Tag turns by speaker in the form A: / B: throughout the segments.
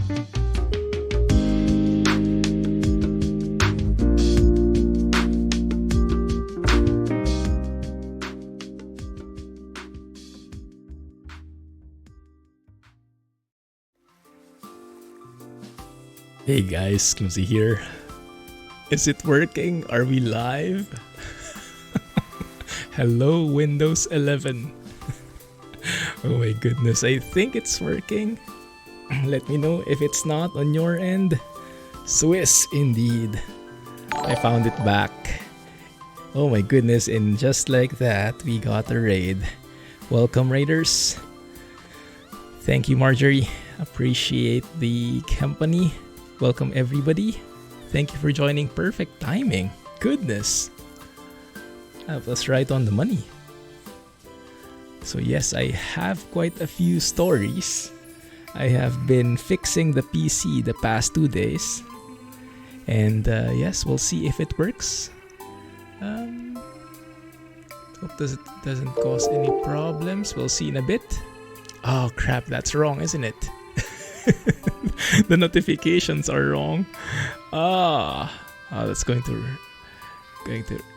A: Hey guys, Clumsy here. Is it working? Are we live? Hello, Windows 11. Oh my goodness, I think it's working. Let me know if it's not on your end. Swiss indeed. I found it back. Oh my goodness, and just like that, we got a raid. Welcome, raiders. Thank you, Marjorie. Appreciate the company. Welcome everybody. Thank you for joining. Perfect timing. Goodness. That was right on the money. So yes, I have quite a few stories. I have been fixing the PC the past 2 days. And yes, we'll see if it works. Hope it doesn't cause any problems. We'll see in a bit. Oh crap, that's wrong, isn't it? The notifications are wrong. That's going to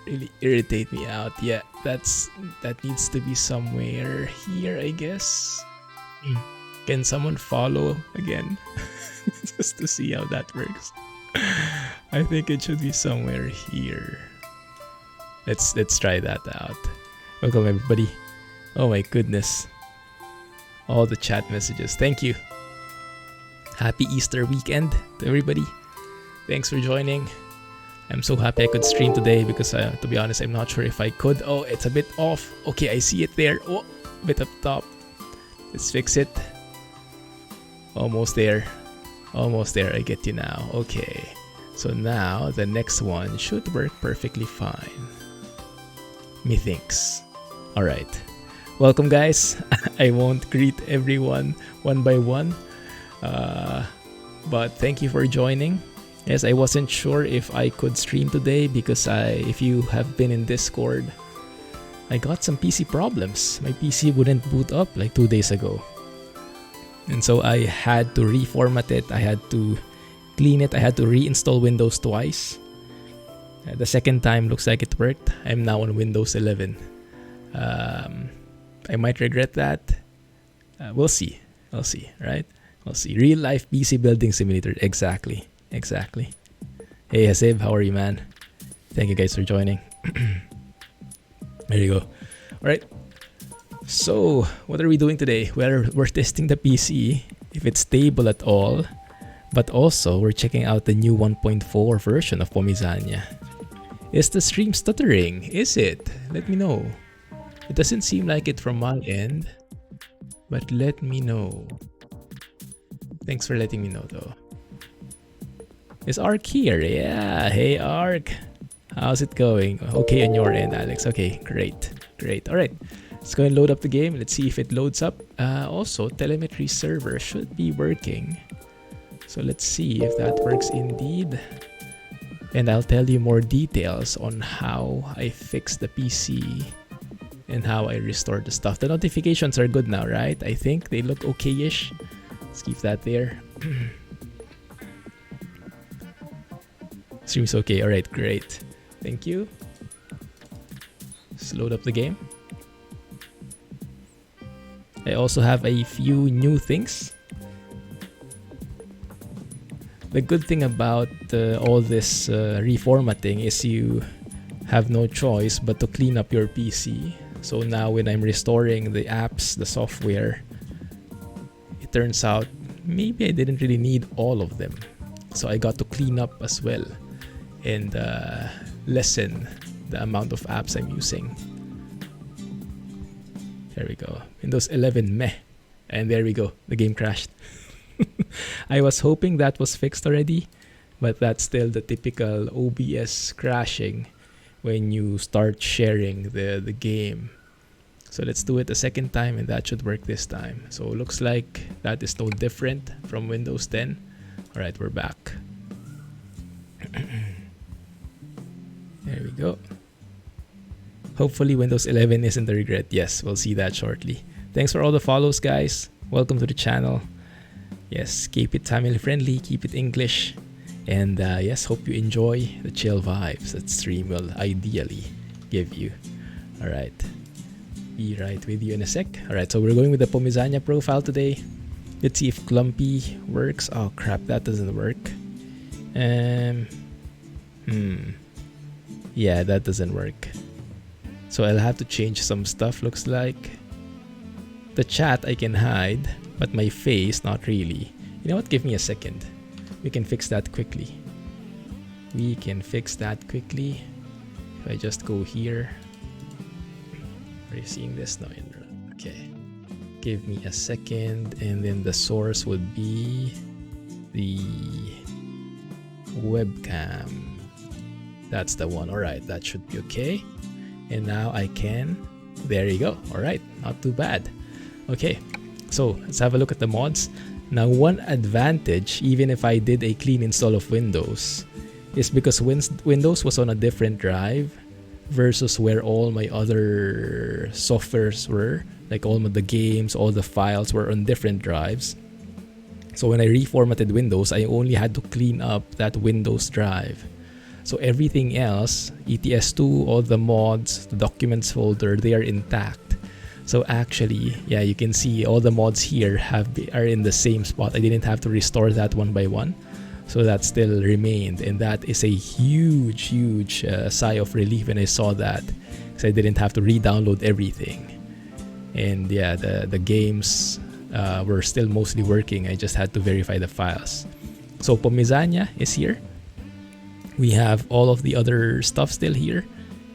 A: really irritate me out. Yeah, that needs to be somewhere here, I guess. Can someone follow again? Just to see how that works. I think it should be somewhere here. Let's try that out. Welcome everybody. Oh my goodness. All the chat messages. Thank you. Happy Easter weekend to everybody. Thanks for joining. I'm so happy I could stream today because to be honest, I'm not sure if I could. Oh, it's a bit off. Okay, I see it there. Oh, a bit up top. Let's fix it. Almost there. Almost there. I get you now. Okay. So now the next one should work perfectly fine. Methinks. Alright. Welcome guys. I won't greet everyone one by one. But thank you for joining. Yes, I wasn't sure if I could stream today because if you have been in Discord, I got some PC problems. My PC wouldn't boot up like 2 days ago. And so I had to reformat it. I had to clean it. I had to reinstall Windows twice. The second time looks like it worked. I'm now on Windows 11. I might regret that. We'll see. We'll see, right? We'll see. Real life PC building simulator. Exactly. Exactly. Hey Hasib, how are you, man? Thank you guys for joining. There you go. Alright. So, what are we doing today? Well, we're testing the PC, if it's stable at all. But also, we're checking out the new 1.4 version of Pomezania. Is the stream stuttering? Is it? Let me know. It doesn't seem like it from my end. But let me know. Thanks for letting me know though. Is Ark here? Yeah, hey Ark. How's it going? Okay on your end, Alex. Okay, great. Great. Alright, let's go and load up the game. Let's see if it loads up. Also, telemetry server should be working. So let's see if that works indeed. And I'll tell you more details on how I fix the PC and how I restore the stuff. The notifications are good now, right? I think they look okay-ish. Let's keep that there. Stream's okay. Alright, great. Thank you. Let's load up the game. I also have a few new things. The good thing about all this reformatting is you have no choice but to clean up your PC. So now when I'm restoring the apps, the software, it turns out maybe I didn't really need all of them. So I got to clean up as well and lessen the amount of apps I'm using. There we go. Windows 11 meh. And there we go. The game crashed. I was hoping that was fixed already, but that's still the typical OBS crashing when you start sharing the game. So let's do it a second time and that should work this time. So it looks like that is no different from Windows 10. Alright, we're back. There we go. Hopefully Windows 11 isn't a regret. Yes, we'll see that shortly. Thanks for all the follows, guys. Welcome to the channel. Yes, keep it family friendly, keep it English. And yes, hope you enjoy the chill vibes that stream will ideally give you. Alright, be right with you in a sec. Alright, so we're going with the Pomezania profile today. Let's see if Clumpy works. Oh crap, that doesn't work. Yeah, that doesn't work. So I'll have to change some stuff, looks like. The chat I can hide, but my face, not really. You know what? Give me a second. We can fix that quickly. If I just go here. Are you seeing this? No, okay. Give me a second, and then the source would be the webcam. That's the one. Alright, that should be okay. And now I can. There you go. Alright, not too bad. Okay, so let's have a look at the mods. Now, one advantage, even if I did a clean install of Windows, is because Windows was on a different drive versus where all my other softwares were, like all of the games, all the files were on different drives. So when I reformatted Windows, I only had to clean up that Windows drive. So everything else, ETS2, all the mods, the documents folder, they are intact. So actually, yeah, you can see all the mods here are in the same spot. I didn't have to restore that one by one. So that still remained. And that is a huge sigh of relief when I saw that. Because I didn't have to re-download everything. And yeah, the games were still mostly working. I just had to verify the files. So Pomezania is here. We have all of the other stuff still here.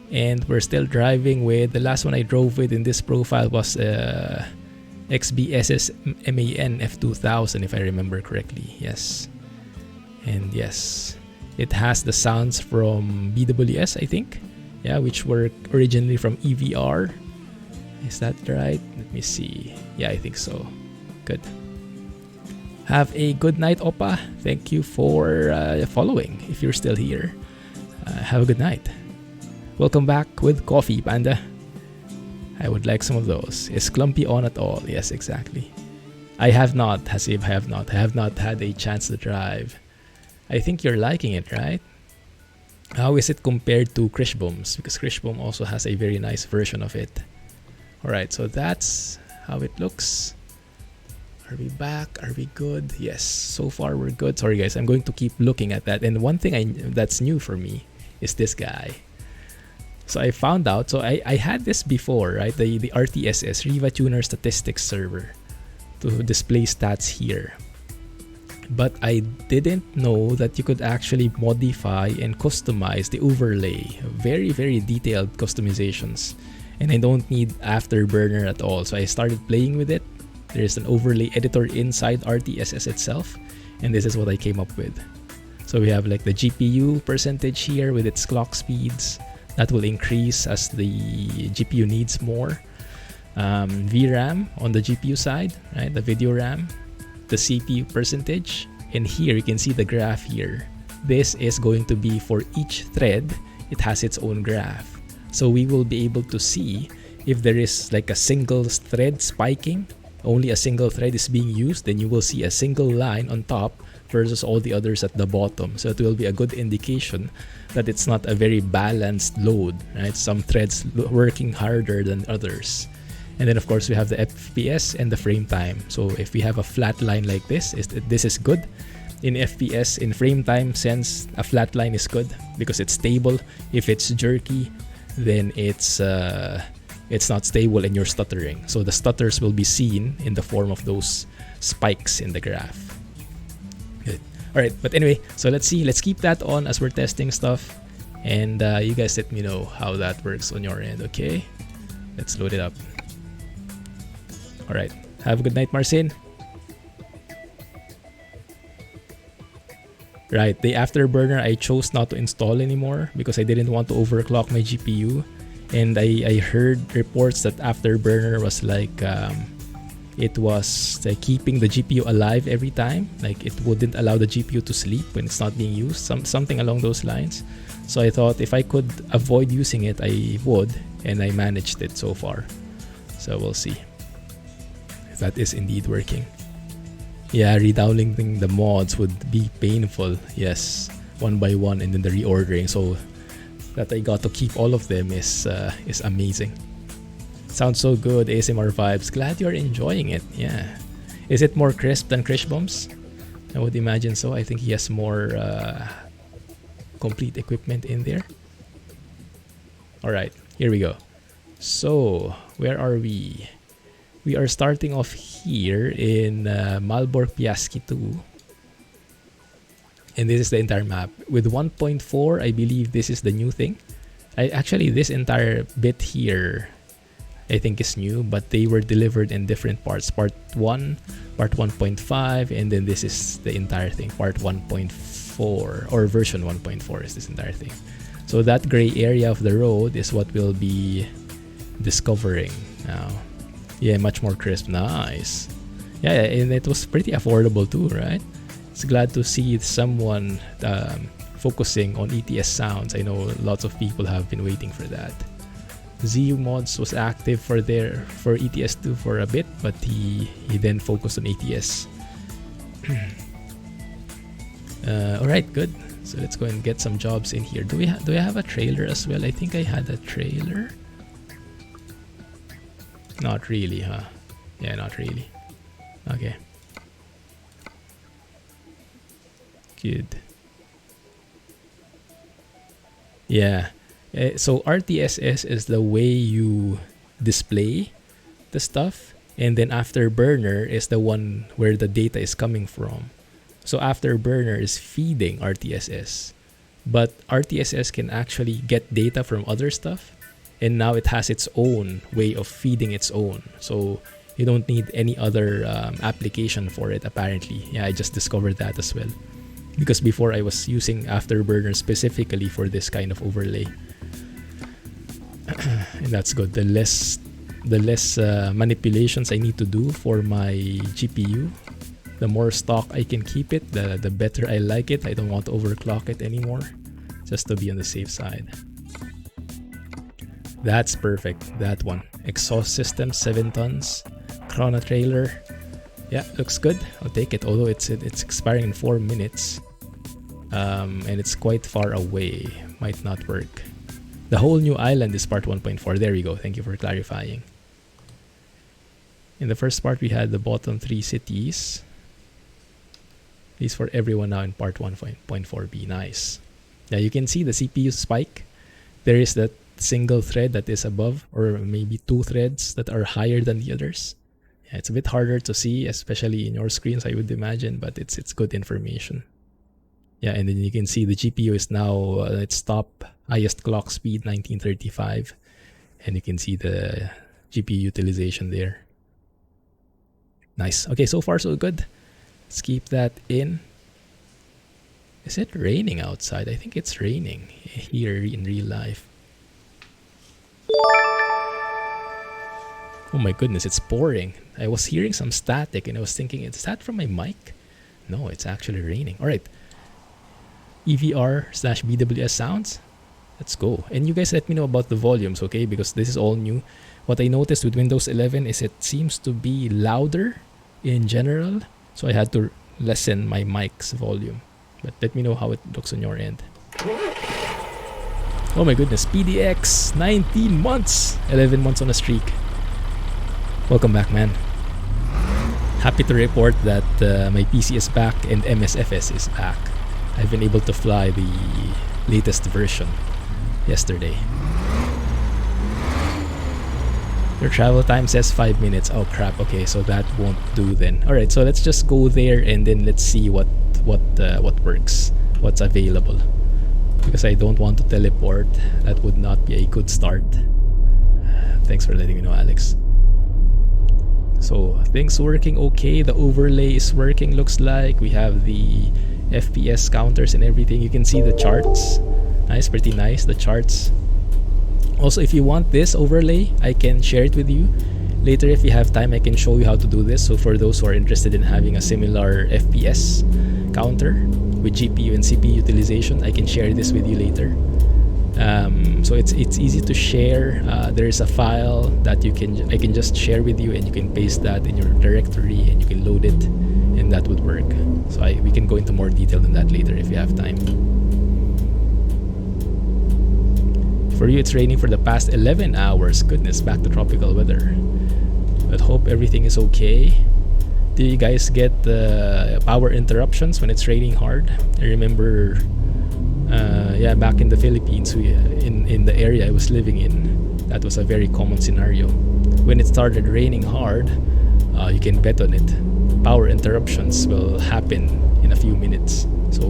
A: And we're still driving with, the last one I drove with in this profile was XBSS MAN F2000, if I remember correctly. Yes. And yes, it has the sounds from BWS, I think. Yeah, which were originally from EVR. Is that right? Let me see. Yeah, I think so. Good. Have a good night, Oppa. Thank you for following, if you're still here. Have a good night. Welcome back with coffee, Panda. I would like some of those. Is Clumpy on at all? Yes, exactly. I have not, Hasib, I have not. I have not had a chance to drive. I think you're liking it, right? How is it compared to Krishboom's? Because Krishboom also has a very nice version of it. Alright, so that's how it looks. Are we back? Are we good? Yes, so far we're good. Sorry guys, I'm going to keep looking at that. And one thing that's new for me is this guy. So I found out, so I had this before, right? The RTSS, Riva Tuner Statistics server, to display stats here. But I didn't know that you could actually modify and customize the overlay. Very detailed customizations. And I don't need Afterburner at all. So I started playing with it. There's an overlay editor inside RTSS itself. And this is what I came up with. So we have like the GPU percentage here with its clock speeds. That will increase as the GPU needs more. VRAM on the GPU side, right? The video RAM, the CPU percentage, and here you can see the graph here. This is going to be for each thread. It has its own graph. So we will be able to see if there is like a single thread spiking, only a single thread is being used, then you will see a single line on top versus all the others at the bottom. So it will be a good indication that it's not a very balanced load, right? Some threads working harder than others. And then of course we have the FPS and the frame time. So if we have a flat line like this is good. In FPS, in frame time sense, a flat line is good because it's stable. If it's jerky, then it's not stable and you're stuttering. So the stutters will be seen in the form of those spikes in the graph. Good. Alright, but anyway, so let's keep that on as we're testing stuff. And you guys let me know how that works on your end, okay? Let's load it up. Alright, have a good night, Marcin. Right, the Afterburner I chose not to install anymore because I didn't want to overclock my GPU. And I heard reports that Afterburner was like, it was like keeping the GPU alive every time. Like it wouldn't allow the GPU to sleep when it's not being used, something along those lines. So I thought if I could avoid using it, I would, and I managed it so far. So we'll see if that is indeed working. Yeah, redownloading the mods would be painful. Yes, one by one, and then the reordering. So that I got to keep all of them is amazing. Sounds so good. ASMR vibes. Glad you're enjoying it. Yeah. Is it more crisp than Krish Bombs? I would imagine so. I think he has more complete equipment in there. Alright, here we go. So, where are we? We are starting off here in Malbork Piaski 2. And this is the entire map. With 1.4, I believe this is the new thing. Actually, this entire bit here, I think is new, but they were delivered in different parts. Part 1, part 1.5, and then this is the entire thing. Part 1.4, or version 1.4 is this entire thing. So that gray area of the road is what we'll be discovering now. Yeah, much more crisp. Nice. Yeah, and it was pretty affordable too, right? It's glad to see someone focusing on ETS sounds. I know lots of people have been waiting for that. Z Mods was active for ETS2 for a bit, but he then focused on ATS. Alright, good. So let's go and get some jobs in here. Do I have a trailer as well? I think I had a trailer. Not really, huh? Yeah, not really. Okay. Good. Yeah. So RTSS is the way you display the stuff, and then Afterburner is the one where the data is coming from. So Afterburner is feeding RTSS, but RTSS can actually get data from other stuff, and now it has its own way of feeding its own. So you don't need any other application for it, apparently. Yeah, I just discovered that as well, because before I was using Afterburner specifically for this kind of overlay. And that's good. The less manipulations I need to do for my GPU, the more stock I can keep it, the better I like it. I don't want to overclock it anymore, just to be on the safe side. That's perfect. That one. Exhaust system, 7 tons. Chrono trailer. Yeah, looks good. I'll take it. Although it's expiring in 4 minutes, and it's quite far away. Might not work. The whole new island is part 1.4. There we go. Thank you for clarifying. In the first part, we had the bottom 3 cities. These for everyone now in part 1.4b. Nice. Yeah, you can see the CPU spike. There is that single thread that is above, or maybe 2 threads that are higher than the others. Yeah, it's a bit harder to see, especially in your screens, I would imagine, but it's good information. Yeah, and then you can see the GPU is now its top highest clock speed, 1935, and you can see the GPU utilization there. Nice. Okay, so far so good. Let's keep that in. Is it raining outside? I think it's raining here in real life. Oh my goodness, it's pouring. I was hearing some static and I was thinking, is that from my mic? No, it's actually raining. All right. EVR/BWS sounds. Let's go. And you guys let me know about the volumes, okay? Because this is all new. What I noticed with Windows 11 is it seems to be louder in general. So I had to lessen my mic's volume. But let me know how it looks on your end. Oh my goodness, PDX, 19 months, 11 months on a streak. Welcome back, man. Happy to report that my PC is back and MSFS is back. I've been able to fly the latest version yesterday. Your travel time says 5 minutes. Oh crap, okay, so that won't do then. Alright, so let's just go there and then let's see what works, what's available. Because I don't want to teleport. That would not be a good start. Thanks for letting me know, Alex. So things working okay. The overlay is working, looks like. We have the FPS counters and everything. You can see the charts. Nice, pretty nice, the charts. Also, if you want this overlay, I can share it with you. Later, if you have time, I can show you how to do this. So for those who are interested in having a similar FPS counter with GPU and CPU utilization, I can share this with you later. So it's easy to share. There's a file that I can just share with you, and you can paste that in your directory, and you can load it, and that would work. So we can go into more detail on that later if you have time. For you, it's raining for the past 11 hours. Goodness, back to tropical weather. But hope everything is okay. Do you guys get power interruptions when it's raining hard? I remember, back in the Philippines, in the area I was living in, that was a very common scenario. When it started raining hard, you can bet on it. Power interruptions will happen in a few minutes. So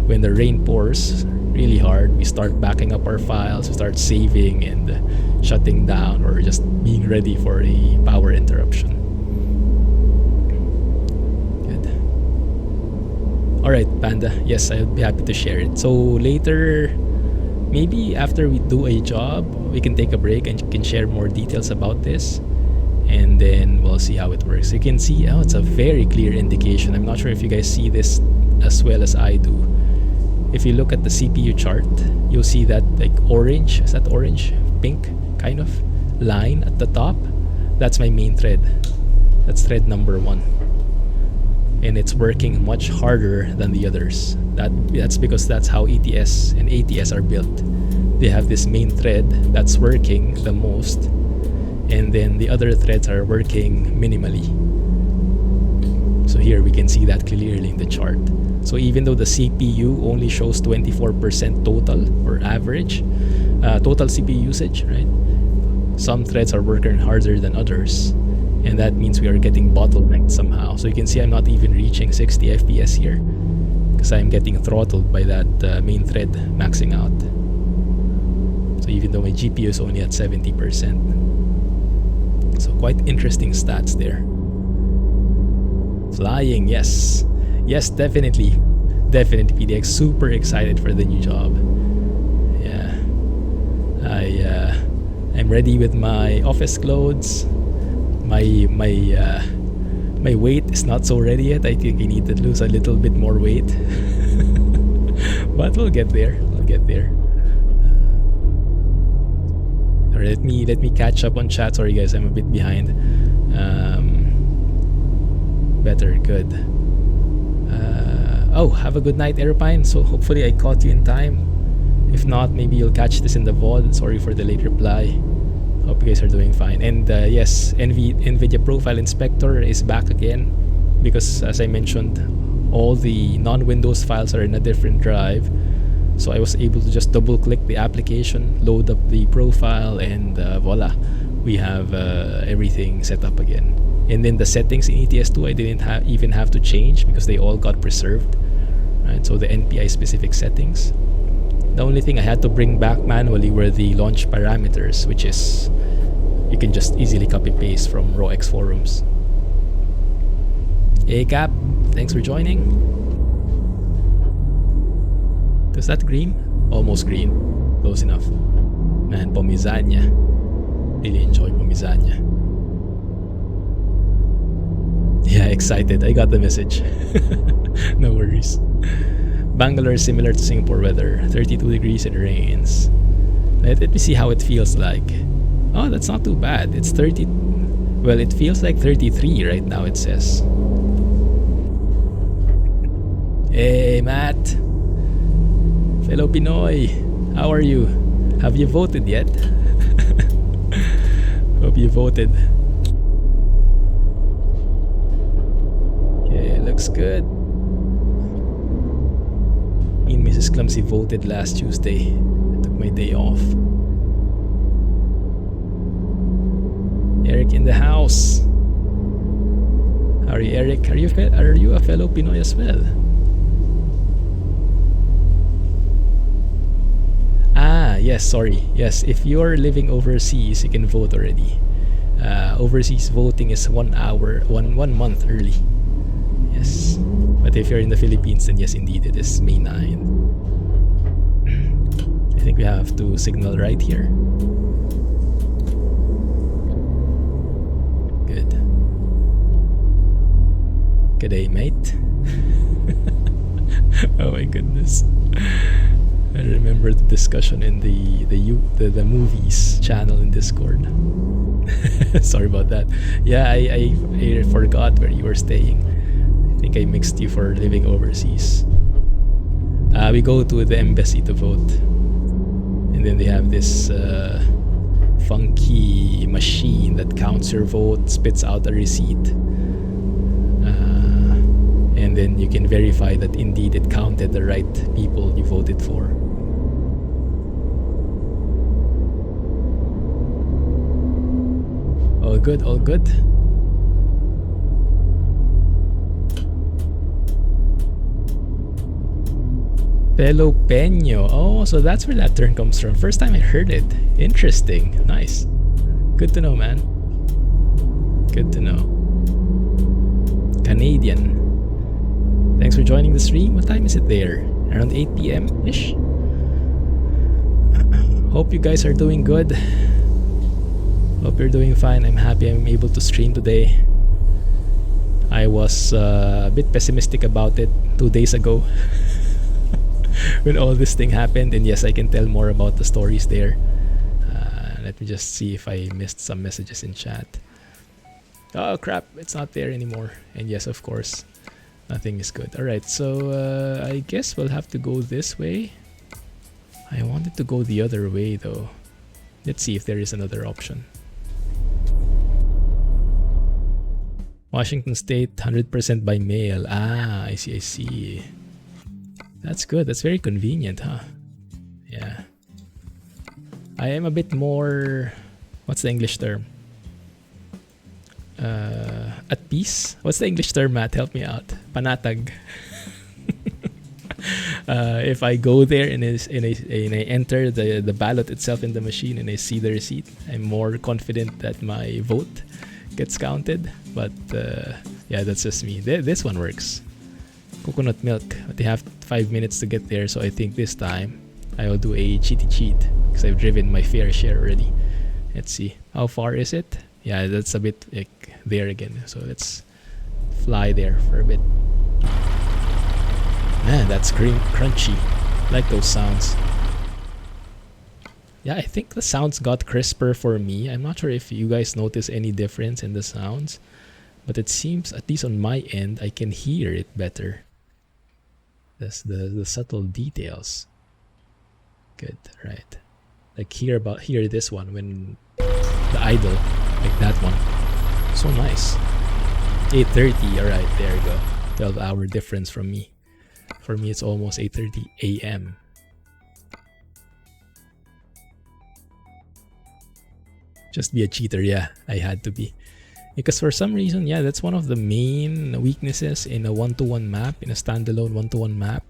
A: when the rain pours really hard, we start backing up our files, we start saving and shutting down, or just being ready for a power interruption. Good. Alright, Panda. Yes, I'd be happy to share it. So later, maybe after we do a job, we can take a break and you can share more details about this. And then we'll see how it works. You can see, it's a very clear indication. I'm not sure if you guys see this as well as I do. If you look at the CPU chart, you'll see that like orange, is that orange? Pink kind of line at the top. That's my main thread. That's thread number 1. And it's working much harder than the others. That's because that's how ETS and ATS are built. They have this main thread that's working the most, and then the other threads are working minimally. So here we can see that clearly in the chart. So even though the CPU only shows 24% total or average total CPU usage, right? Some threads are working harder than others, and that means we are getting bottlenecked somehow. So you can see I'm not even reaching 60 FPS here because I'm getting throttled by that main thread maxing out. So even though my GPU is only at 70%. So quite interesting stats there. Flying, yes. Yes, definitely. Definitely, PDX. Super excited for the new job. Yeah. I'm ready with my office clothes. My weight is not so ready yet. I think I need to lose a little bit more weight. But we'll get there. We'll get there. Let me catch up on chat. Sorry guys, I'm a bit behind. Better, good. Have a good night, Airpine. So hopefully I caught you in time. If not, maybe you'll catch this in the VOD. Sorry for the late reply. Hope you guys are doing fine. And yes, Nvidia Profile Inspector is back again, because as I mentioned, all the non-Windows files are in a different drive. So I was able to just double click the application, load up the profile, and voila, we have everything set up again. And then the settings in ETS2 I didn't even have to change because they all got preserved. Right? So the NPI specific settings. The only thing I had to bring back manually were the launch parameters, which is you can just easily copy paste from ROX forums. Hey Cap, thanks for joining. Is that green? Almost green. Close enough. Man, Pomezania. Really enjoy Pomezania. Yeah, excited. I got the message. No worries. Bangalore is similar to Singapore weather. 32 degrees and rains. Let me see how it feels like. Oh, that's not too bad. It's 30. Well, it feels like 33 right now, it says. Hey, Matt. Fellow Pinoy, how are you? Have you voted yet? Hope you voted. Okay, looks good. Me and Mrs. Clumsy voted last Tuesday. I took my day off. Eric in the house. How are you, Eric? Are you a fellow Pinoy as well? Yes, sorry. Yes, if you're living overseas, you can vote already. Overseas voting is 1 month early. Yes. But if you're in the Philippines, then yes, indeed, it is May 9. I think we have to signal right here. Good. Good day, mate. Oh my goodness. I remember the discussion in the movies channel in Discord. Sorry about that. Yeah, I forgot where you were staying. I think I mixed you for living overseas. We go to the embassy to vote, and then they have this funky machine that counts your vote, spits out a receipt, and then you can verify that indeed it counted the right people you voted for. All good, all good. Pelopeño. Oh, so that's where that term comes from. First time I heard it. Interesting. Nice. Good to know, man. Good to know. Canadian. Thanks for joining the stream. What time is it there? Around 8 p.m.-ish? Hope you guys are doing good. Hope you're doing fine. I'm happy I'm able to stream today. I was a bit pessimistic about it 2 days ago when all this thing happened, and yes, I can tell more about the stories there. Let me just see if I missed some messages in chat. Oh crap, it's not there anymore. And yes, of course, nothing is good. Alright, so I guess we'll have to go this way. I wanted to go the other way though. Let's see if there is another option. Washington State, 100% by mail. Ah, I see, I see. That's good. That's very convenient, huh? Yeah. I am a bit more... What's the English term? At peace? What's the English term, Matt? Help me out. Panatag. If I go there and I enter the ballot itself in the machine and I see the receipt, I'm more confident that my vote gets counted. But yeah, that's just me. This one works. Coconut milk, but they have 5 minutes to get there, so I think this time I will do a cheaty cheat because I've driven my fair share already. Let's see, how far is it? Yeah, that's a bit like there again, so let's fly there for a bit. Man, that's crunchy. I like those sounds. Yeah, I think the sounds got crisper for me. I'm not sure if you guys notice any difference in the sounds, but it seems, at least on my end, I can hear it better. That's the subtle details. Good, right. Like hear this one when the idle, like that one. So nice. 8:30. All right, there you go. 12-hour difference from me. For me, it's almost 8:30 a.m. Just be a cheater, yeah. I had to be. Because for some reason, yeah, that's one of the main weaknesses in a one-to-one map, in a standalone one-to-one map.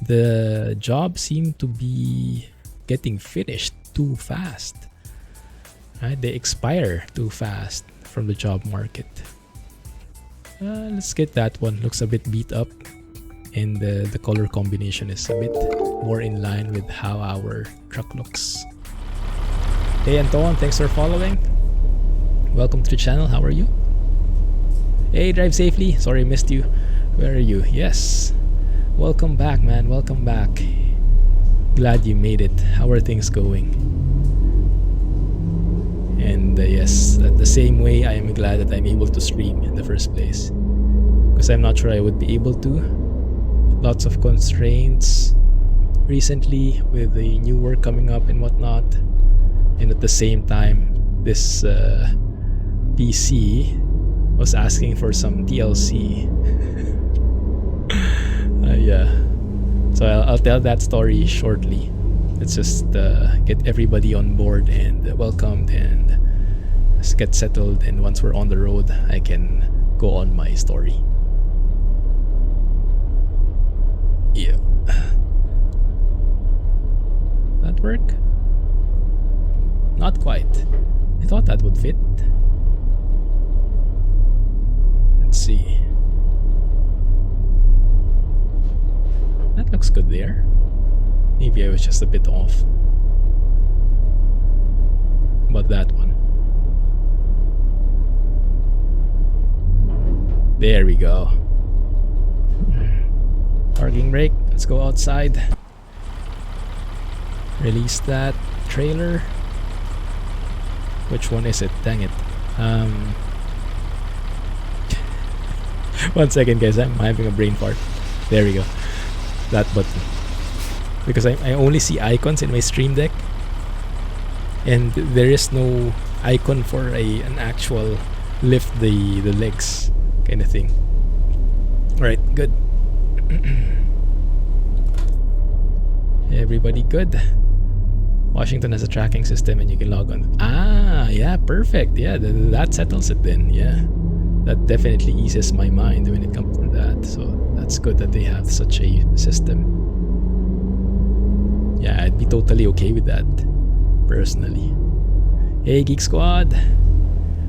A: The jobs seem to be getting finished too fast. Right? They expire too fast from the job market. Let's get that one. Looks a bit beat up. And the color combination is a bit more in line with how our truck looks. Hey Anton, thanks for following. Welcome to the channel. How are you? Hey, drive safely. Sorry I missed you. Where are you? Yes. Welcome back, man. Welcome back. Glad you made it. How are things going? And yes, the same way, I am glad that I'm able to stream in the first place. Because I'm not sure I would be able to. Lots of constraints recently with the new work coming up and whatnot. And at the same time, this PC was asking for some DLC. Yeah. So I'll tell that story shortly. Let's just get everybody on board and welcomed and let's get settled. And once we're on the road, I can go on my story. Yeah. That work? Not quite. I thought that would fit. Let's see. That looks good there. Maybe I was just a bit off. But that one. There we go. Parking brake. Let's go outside. release that trailer. Which one is it? Dang it. 1 second, guys. I'm having a brain fart. There we go. That button. Because I only see icons in my Stream Deck, and there is no icon for an actual lift the legs kind of thing. Alright, good. Everybody good? Washington has a tracking system and you can log on. Ah, yeah, perfect. Yeah, that settles it then. Yeah, that definitely eases my mind when it comes to that. So that's good that they have such a system. Yeah, I'd be totally okay with that, personally. Hey, Geek Squad.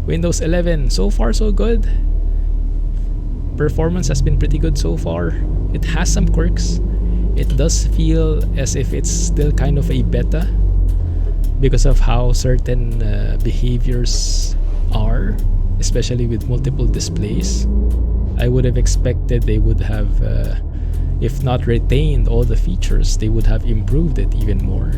A: Windows 11, so far so good. Performance has been pretty good so far. It has some quirks. It does feel as if it's still kind of a beta because of how certain behaviors are, especially with multiple displays. I would have expected they would have, if not retained all the features, they would have improved it even more.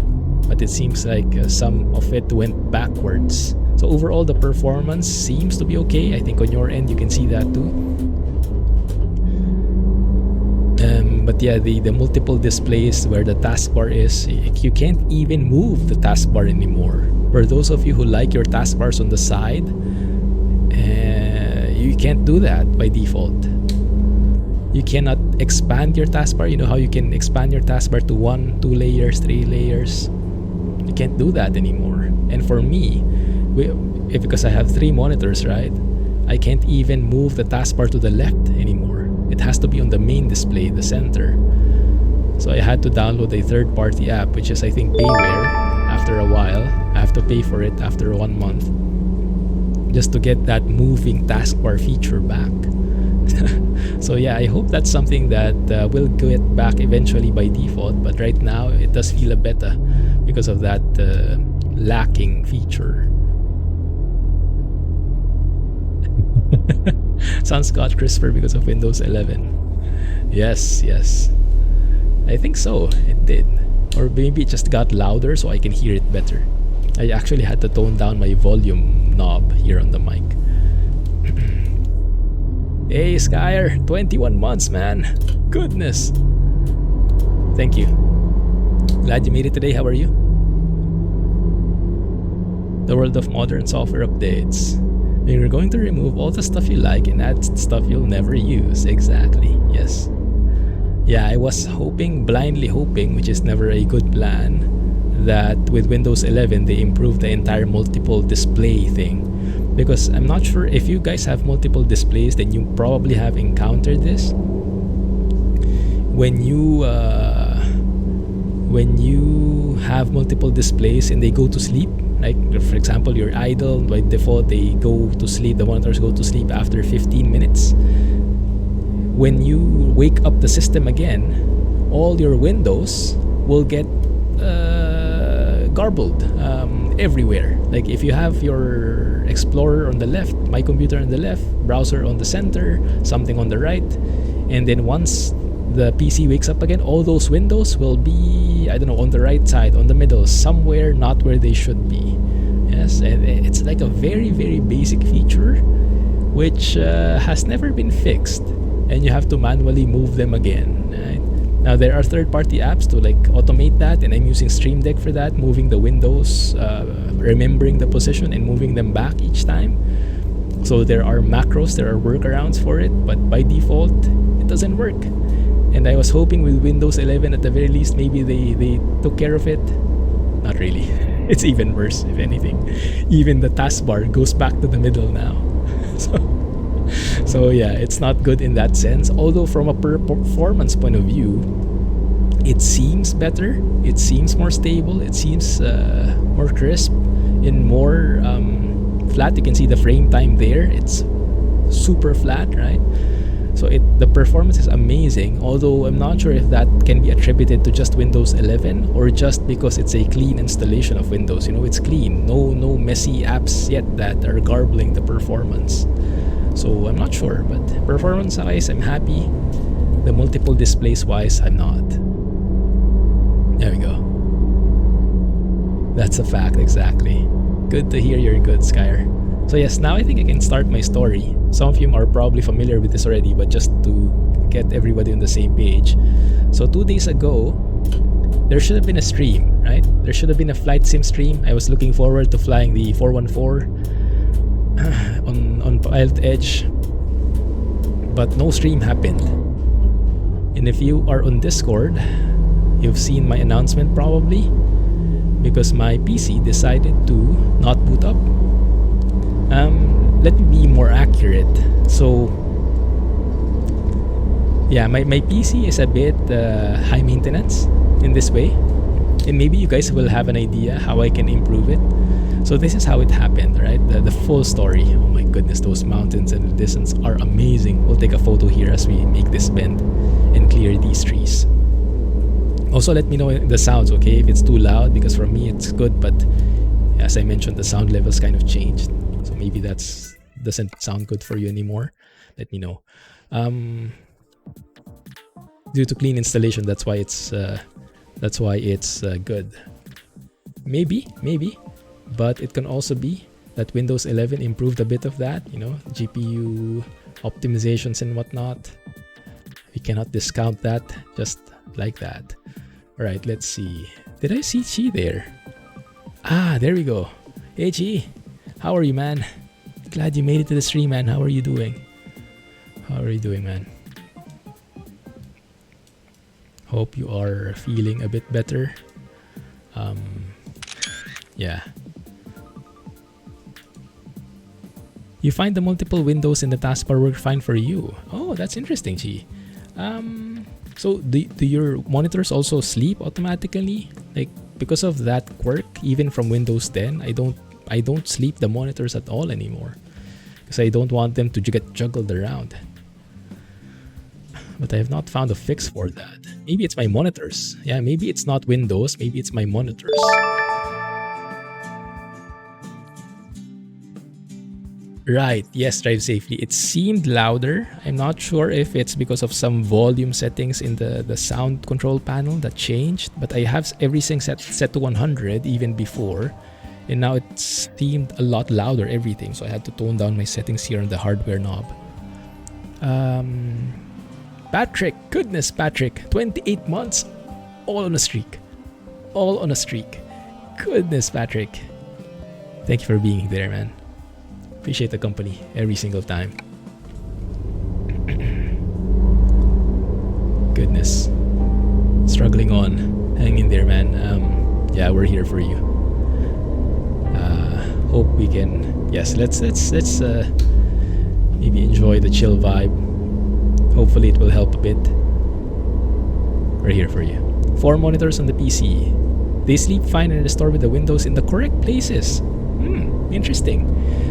A: But it seems like some of it went backwards. So overall, the performance seems to be okay. I think on your end, you can see that too. But yeah, the multiple displays where the taskbar is, you can't even move the taskbar anymore. For those of you who like your taskbars on the side, you can't do that by default. You cannot expand your taskbar. You know how you can expand your taskbar to 1, 2 layers, 3 layers? You can't do that anymore. And for me, because I have 3 monitors, right? I can't even move the taskbar to the left anymore. It has to be on the main display, the center. So I had to download a third-party app, which is I think payware. After a while, I have to pay for it after 1 month, just to get that moving taskbar feature back. So yeah, I hope that's something that will get back eventually by default. But right now, it does feel a beta because of that lacking feature. Sounds got crisper because of Windows 11. Yes. I think so, it did. Or maybe it just got louder so I can hear it better. I actually had to tone down my volume knob here on the mic. Hey, Skyer, 21 months, man. Goodness. Thank you. Glad you made it today. How are you? The world of modern software updates. You're going to remove all the stuff you like and add stuff you'll never use. Exactly. Yes. Yeah, I was blindly hoping, which is never a good plan, that with Windows 11 they improved the entire multiple display thing. Because I'm not sure if you guys have multiple displays, then you probably have encountered this. When you have multiple displays and they go to sleep, like for example, you're idle, by default they go to sleep, the monitors go to sleep after 15 minutes. When you wake up the system again, all your windows will get garbled everywhere. Like if you have your Explorer on the left, my computer on the left, browser on the center, something on the right, and then once the PC wakes up again, all those windows will be, I don't know, on the right side, on the middle, somewhere not where they should be. Yes, and it's like a very, very basic feature which has never been fixed, and you have to manually move them again. Right? Now there are third-party apps to like automate that, and I'm using Stream Deck for that, moving the windows, remembering the position and moving them back each time. So there are macros, there are workarounds for it, but by default it doesn't work. And I was hoping with Windows 11 at the very least, maybe they took care of it. Not really. It's even worse, if anything. Even the taskbar goes back to the middle now. So yeah, it's not good in that sense. Although from a performance point of view, it seems better. It seems more stable. It seems more crisp and more flat. You can see the frame time there. It's super flat, right? So the performance is amazing, although I'm not sure if that can be attributed to just Windows 11 or just because it's a clean installation of Windows. You know, it's clean. No messy apps yet that are garbling the performance. So I'm not sure, but performance-wise, I'm happy. The multiple displays-wise, I'm not. There we go. That's a fact, exactly. Good to hear you're good, Skyer. So yes, now I think I can start my story. Some of you are probably familiar with this already, but just to get everybody on the same page. So 2 days ago, there should have been a stream, right? There should have been a flight sim stream. I was looking forward to flying the 414 on Pilot Edge, but no stream happened. And if you are on Discord, you've seen my announcement probably, because my PC decided to not boot up. Let me be more accurate. So yeah, my PC is a bit high maintenance in this way, and maybe you guys will have an idea how I can improve it. So this is how it happened, right? The full story. Oh my goodness, those mountains and the distance are amazing. We'll take a photo here as we make this bend and clear these trees. Also, let me know the sounds, okay? If it's too loud, because for me it's good, but as I mentioned, the sound levels kind of changed. So maybe that's doesn't sound good for you anymore. Let me know. Due to clean installation, that's why it's good. Maybe, but it can also be that Windows 11 improved a bit of that, GPU optimizations and whatnot. We cannot discount that just like that. All right, let's see. Did I see Chi there? Ah, there we go. Hey Chi, how are you, man? Glad you made it to the stream, man. How are you doing? Man? Hope you are feeling a bit better. Yeah. You find the multiple windows in the taskbar work fine for you. Oh, that's interesting, Chi. So do your monitors also sleep automatically? Like, because of that quirk, even from Windows 10, I don't sleep the monitors at all anymore, because I don't want them to get juggled around. But I have not found a fix for that. Maybe it's my monitors. Yeah, maybe it's not Windows, maybe it's my monitors. Right, yes, drive safely. It seemed louder. I'm not sure if it's because of some volume settings in the sound control panel that changed, but I have everything set to 100 even before, and now it seemed a lot louder, everything. So I had to tone down my settings here on the hardware knob. Patrick, goodness, Patrick, 28 months, all on a streak. Goodness, Patrick. Thank you for being there, man. Appreciate the company every single time. Goodness. Struggling on. Hang in there, man. Yeah, we're here for you. Hope we can... Yes, let's maybe enjoy the chill vibe. Hopefully it will help a bit. We're here for you. 4 monitors on the PC. They sleep fine and restore with the windows in the correct places. Interesting.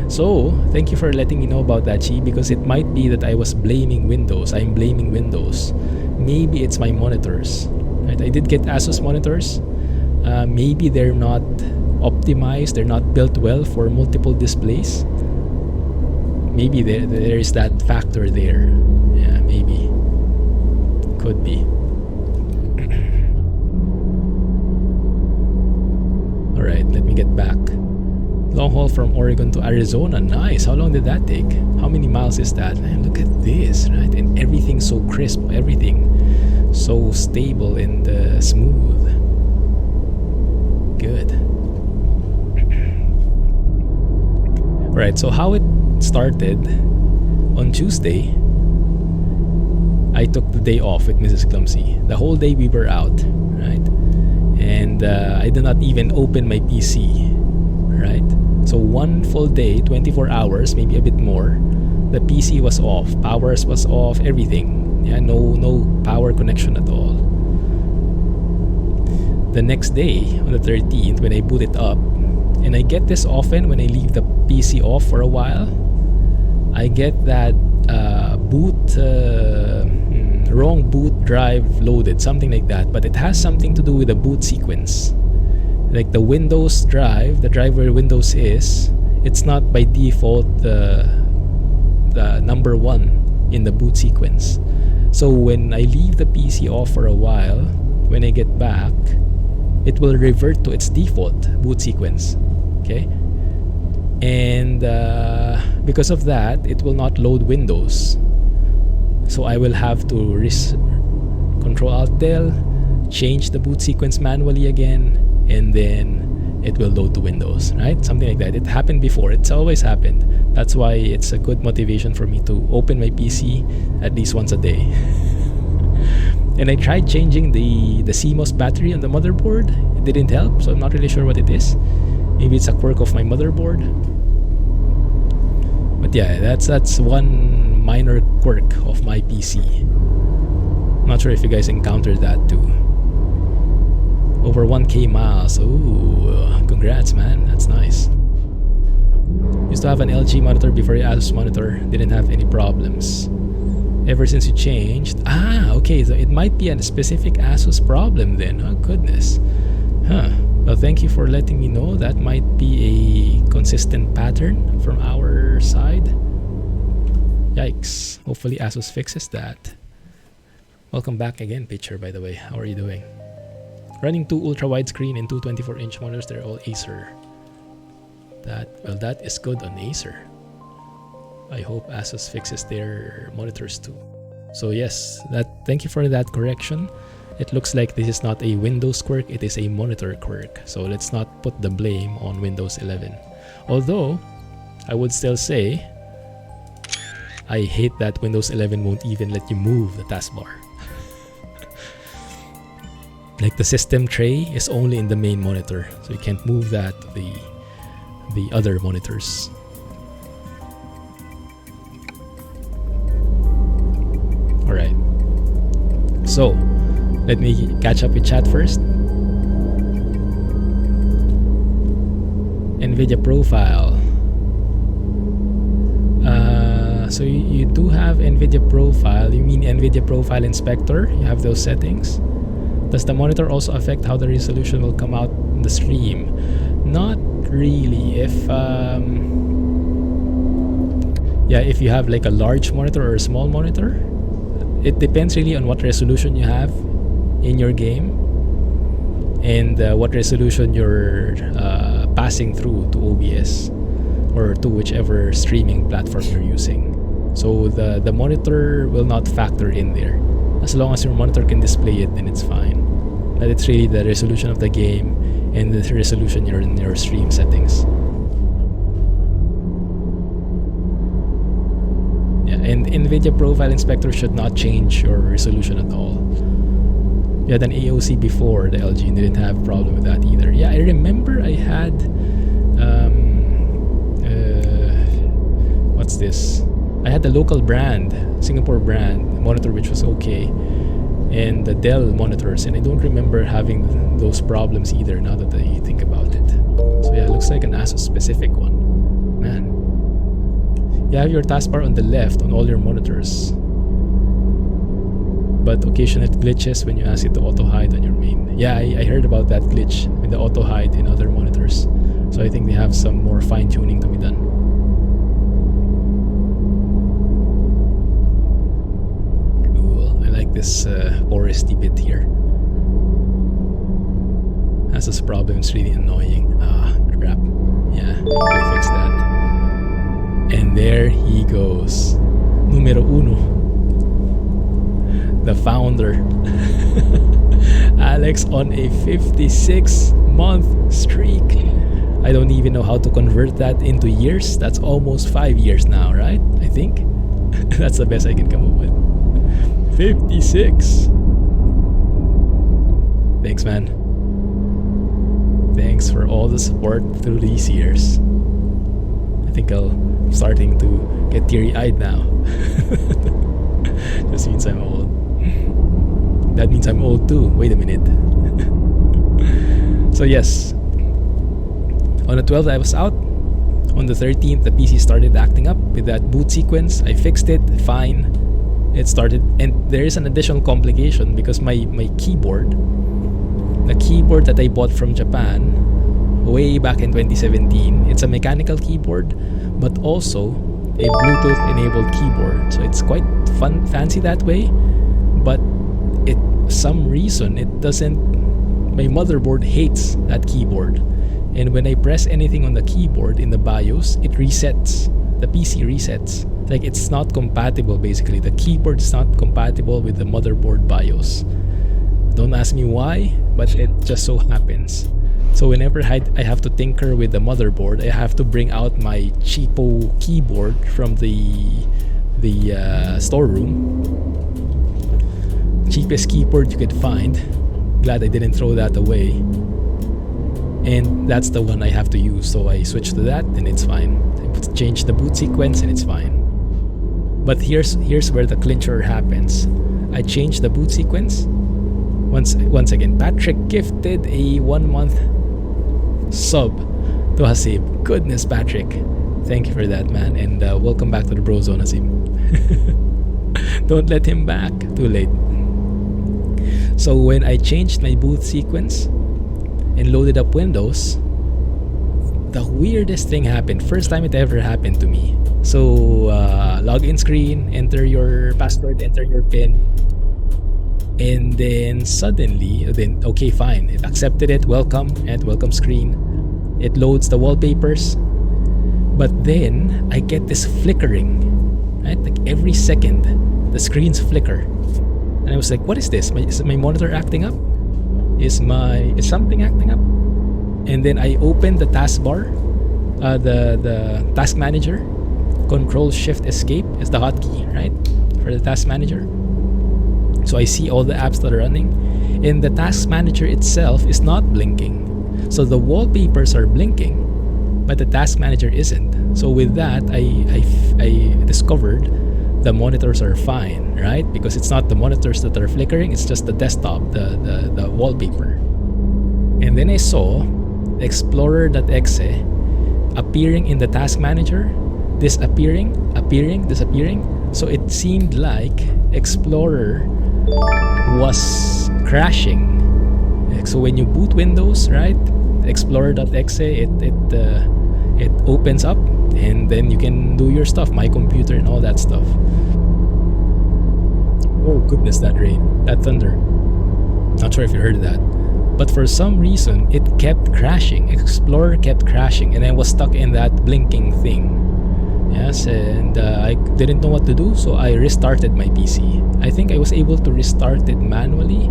A: So, thank you for letting me know about that, Chi, because it might be that I was blaming Windows. I'm blaming Windows. Maybe it's my monitors. Right? I did get Asus monitors. Maybe they're not optimized. They're not built well for multiple displays. Maybe there is that factor there. Yeah, maybe. Could be. Alright, let me get back. Long haul from Oregon to Arizona. Nice. How long did that take? How many miles is that? Man, look at this, right? And everything so crisp. Everything so stable and smooth. Good. Alright, so how it started, on Tuesday, I took the day off with Mrs. Clumsy. The whole day we were out, right? And I did not even open my PC, right? So one full day, 24 hours, maybe a bit more, the PC was off, powers was off, everything. Yeah, no power connection at all. The next day, on the 13th, when I boot it up, and I get this often when I leave the PC off for a while, I get that wrong boot drive loaded, something like that, but it has something to do with the boot sequence. Like the Windows drive, the drive where Windows is, it's not by default the number 1 in the boot sequence. So when I leave the PC off for a while, when I get back, it will revert to its default boot sequence. Okay, and because of that, it will not load Windows. So I will have to Control Alt Del, change the boot sequence manually again, and then it will load to Windows, right? Something like that. It happened before. It's always happened. That's why it's a good motivation for me to open my PC at least once a day. And I tried changing the CMOS battery on the motherboard. It didn't help, so I'm not really sure what it is. Maybe it's a quirk of my motherboard. But yeah, that's one minor quirk of my PC. Not sure if you guys encountered that too. Over 1K miles. Ooh, congrats, man. That's nice. Used to have an LG monitor before your Asus monitor. Didn't have any problems. Ever since you changed. Ah, okay. So it might be a specific Asus problem then. Oh, goodness. Huh. Well, thank you for letting me know. That might be a consistent pattern from our side. Yikes. Hopefully Asus fixes that. Welcome back again, Pitcher, by the way. How are you doing? Running 2 ultra-widescreen and 2 24-inch monitors. They're all Acer. That is good on Acer. I hope Asus fixes their monitors too. So yes, thank you for that correction. It looks like this is not a Windows quirk, it is a monitor quirk. So let's not put the blame on Windows 11. Although, I would still say, I hate that Windows 11 won't even let you move the taskbar. Like the system tray is only in the main monitor, so you can't move that to the other monitors. Alright, so let me catch up with chat first. Nvidia profile. So you do have Nvidia profile. You mean Nvidia profile inspector? You have those settings. Does the monitor also affect how the resolution will come out in the stream? Not really. If you have like a large monitor or a small monitor, it depends really on what resolution you have in your game and what resolution you're passing through to OBS or to whichever streaming platform you're using. So the monitor will not factor in there. As long as your monitor can display it, then it's fine. But it's really the resolution of the game and the resolution in your stream settings. Yeah, and Nvidia Profile Inspector should not change your resolution at all. You had an AOC before the LG and didn't have a problem with that either. Yeah, I remember I had what's this? I had the local brand, Singapore brand monitor, which was okay, and the Dell monitors, and I don't remember having those problems either now that I think about it. So yeah, it looks like an Asus specific one. Man. You have your taskbar on the left on all your monitors, but occasionally it glitches when you ask it to auto-hide on your main. Yeah, I heard about that glitch with the auto-hide in other monitors. So I think they have some more fine-tuning to be done. This porosity bit here. Asus problem is really annoying. Ah, crap. Yeah, they fix that. And there he goes. Numero uno. The founder. Alex on a 56-month streak. I don't even know how to convert that into years. That's almost 5 years now, right? I think. That's the best I can come up with. 56. Thanks, man. Thanks for all the support through these years. I think I'm starting to get teary-eyed now. This means I'm old. That means I'm old too. Wait a minute. So yes, on the 12th I was out. On the 13th the PC started acting up with that boot sequence. I fixed it, fine. It started, and there is an additional complication because my keyboard, the keyboard that I bought from Japan way back in 2017, it's a mechanical keyboard but also a Bluetooth enabled keyboard, so it's quite fancy that way, but some reason it doesn't, my motherboard hates that keyboard. And when I press anything on the keyboard in the BIOS, it resets. The PC resets. Like, it's not compatible, basically. The keyboard is not compatible with the motherboard BIOS. Don't ask me why, but it just so happens. So whenever I have to tinker with the motherboard, I have to bring out my cheapo keyboard from the storeroom. Cheapest keyboard you could find. Glad I didn't throw that away. And that's the one I have to use, so I switch to that and it's fine. I change the boot sequence and it's fine. But here's where the clincher happens. I change the boot sequence. Once again, Patrick gifted a 1-month sub to Hasib. Goodness, Patrick. Thank you for that, man. And welcome back to the Bro Zone, Hasib. Don't let him back. Too late. So when I changed my boot sequence and loaded up Windows, the weirdest thing happened. First time it ever happened to me. So login screen, enter your password, enter your PIN. And then suddenly, okay, fine. It accepted it, welcome, and welcome screen. It loads the wallpapers. But then I get this flickering, right? Like every second, the screens flicker. And I was like, what is this? Is my monitor acting up? Is something acting up? And then I opened the taskbar, the task manager. Control-Shift-Escape is the hotkey, right? For the task manager. So I see all the apps that are running, and the task manager itself is not blinking. So the wallpapers are blinking, but the task manager isn't. So with that, I discovered the monitors are fine, right? Because it's not the monitors that are flickering, it's just the desktop, the wallpaper. And then I saw Explorer.exe appearing in the task manager, disappearing, appearing, disappearing. So it seemed like Explorer was crashing. So when you boot Windows, right, Explorer.exe, it opens up, and then you can do your stuff, my computer and all that stuff. Oh goodness, that rain, that thunder. Not sure if you heard that, but for some reason it kept crashing. Explorer kept crashing, and I was stuck in that blinking thing. Yes, and I didn't know what to do, so I restarted my PC. I think I was able to restart it manually.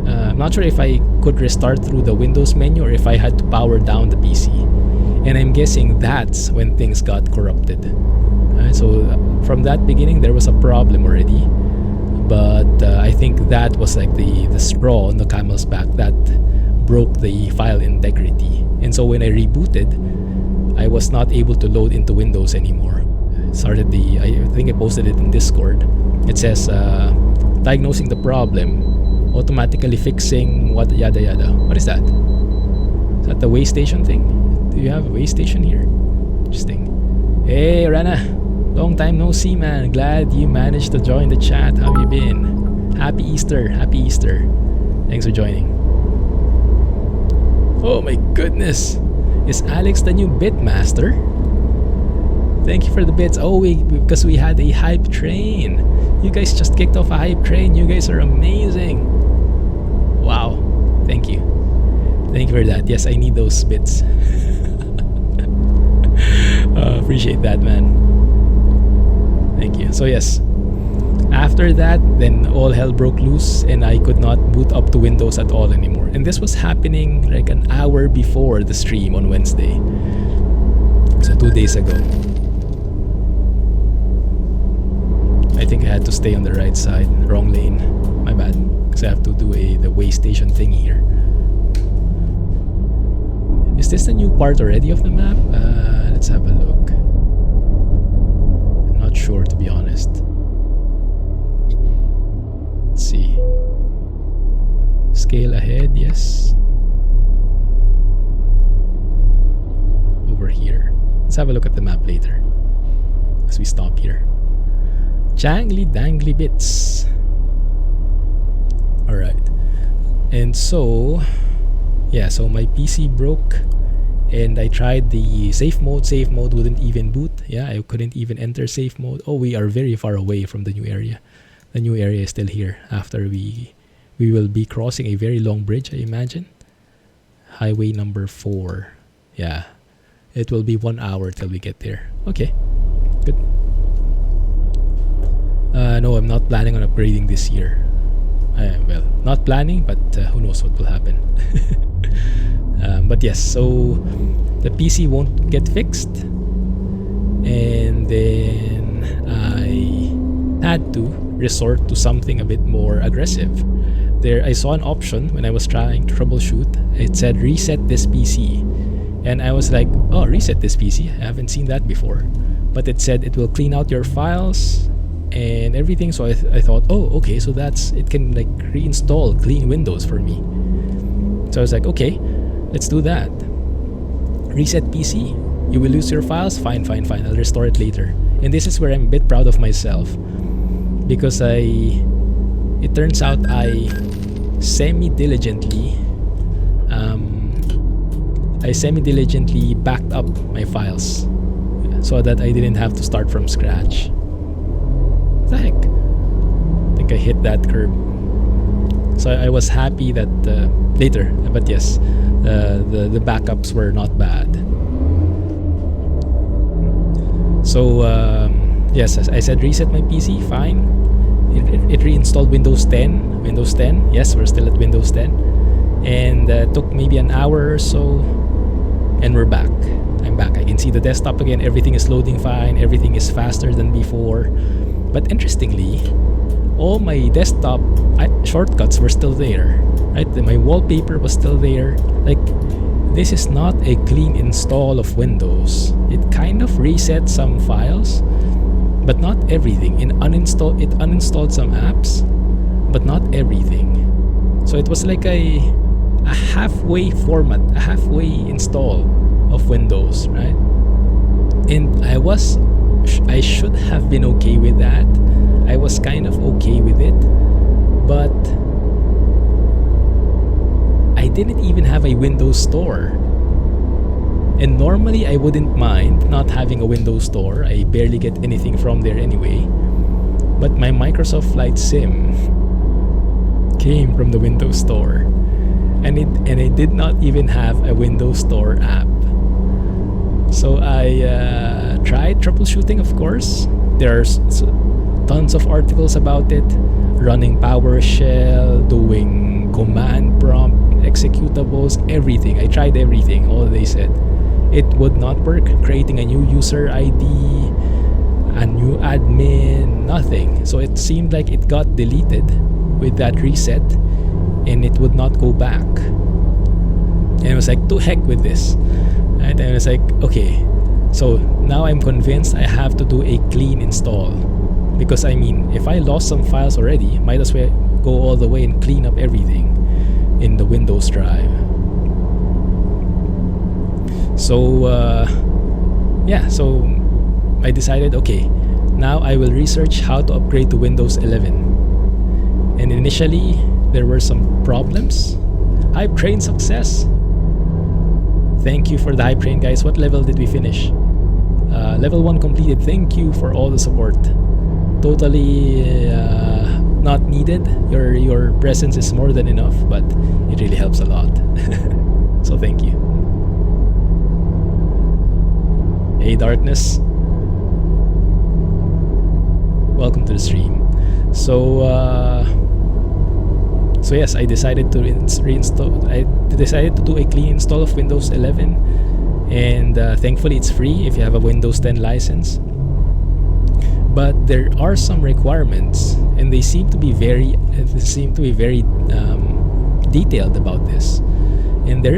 A: I'm not sure if I could restart through the Windows menu or if I had to power down the PC. And I'm guessing that's when things got corrupted. So from that beginning, there was a problem already. But I think that was like the straw on the camel's back that broke the file integrity. And so when I rebooted, I was not able to load into Windows anymore. I think I posted it in Discord. It says diagnosing the problem, automatically fixing what yada yada. What is that? Is that the way station thing? Do you have a way station here? Interesting. Hey Rana, long time no see, man. Glad you managed to join the chat. How have you been? Happy Easter. Happy Easter. Thanks for joining. Oh my goodness. Is Alex the new Bitmaster? Thank you for the bits. Oh, because we had a hype train. You guys just kicked off a hype train. You guys are amazing. Wow. Thank you. Thank you for that. Yes, I need those bits. Appreciate that, man. Thank you. So yes, after that, then all hell broke loose and I could not boot up to Windows at all anymore. And this was happening like an hour before the stream on Wednesday. So 2 days ago. I think I had to stay on the right side, wrong lane. My bad. Because I have to do the way station thing here. Is this the new part already of the map? Let's have a look. I'm not sure, to be honest. Let's see. Scale ahead, yes. Over here. Let's have a look at the map later. As we stop here. Jangly dangly bits. Alright. And so, yeah, so my PC broke. And I tried the safe mode. Safe mode wouldn't even boot. Yeah, I couldn't even enter safe mode. Oh, we are very far away from the new area. The new area is still here after we We will be crossing a very long bridge, I imagine. Highway number 4. Yeah. It will be 1 hour till we get there. Okay. Good. No, I'm not planning on upgrading this year. Well, not planning, but who knows what will happen. But yes, so the PC won't get fixed. And then I had to resort to something a bit more aggressive. There, I saw an option when I was trying to troubleshoot. It said reset this PC. And I was like, oh, reset this PC. I haven't seen that before. But it said it will clean out your files and everything. So I thought, oh, okay, so it can like reinstall clean Windows for me. So I was like, okay, let's do that. Reset PC. You will lose your files? Fine. I'll restore it later. And this is where I'm a bit proud of myself. Because it turns out I semi-diligently backed up my files so that I didn't have to start from scratch. What the heck? I think I hit that curb. So I was happy that later, but yes, the backups were not bad. So yes, as I said, reset my PC, fine. It reinstalled Windows 10. Windows 10, yes, we're still at Windows 10. And took maybe an hour or so. And we're back. I'm back. I can see the desktop again. Everything is loading fine. Everything is faster than before. But interestingly, all my desktop shortcuts were still there. Right? My wallpaper was still there. Like, this is not a clean install of Windows. It kind of reset some files, but not everything. It uninstalled some apps, but not everything. So it was like a halfway format, a halfway install of Windows, right? And I should have been okay with that. I was kind of okay with it, but I didn't even have a Windows Store. And normally I wouldn't mind not having a Windows Store. I barely get anything from there anyway. But my Microsoft Flight Sim came from the Windows Store. And it did not even have a Windows Store app. So I tried troubleshooting, of course. There's tons of articles about it. Running PowerShell, doing command prompt, executables, everything. I tried everything, all they said. It would not work. Creating a new user ID, a new admin, nothing. So it seemed like it got deleted with that reset. And it would not go back. And I was like, to heck with this. And I was like, okay, so now I'm convinced I have to do a clean install. Because I mean, if I lost some files already, might as well go all the way and clean up everything in the Windows drive. So so I decided, okay, now I will research how to upgrade to Windows 11. And initially, there were some problems. Hype train success. Thank you for the hype train, guys. What level did we finish? Level 1 completed. Thank you for all the support. Totally not needed. Your presence is more than enough, but it really helps a lot. So thank you. Hey Darkness. Welcome to the stream. So yes, I decided to reinstall. I decided to do a clean install of Windows 11, and thankfully it's free if you have a Windows 10 license. But there are some requirements, and they seem to be very detailed about this. And there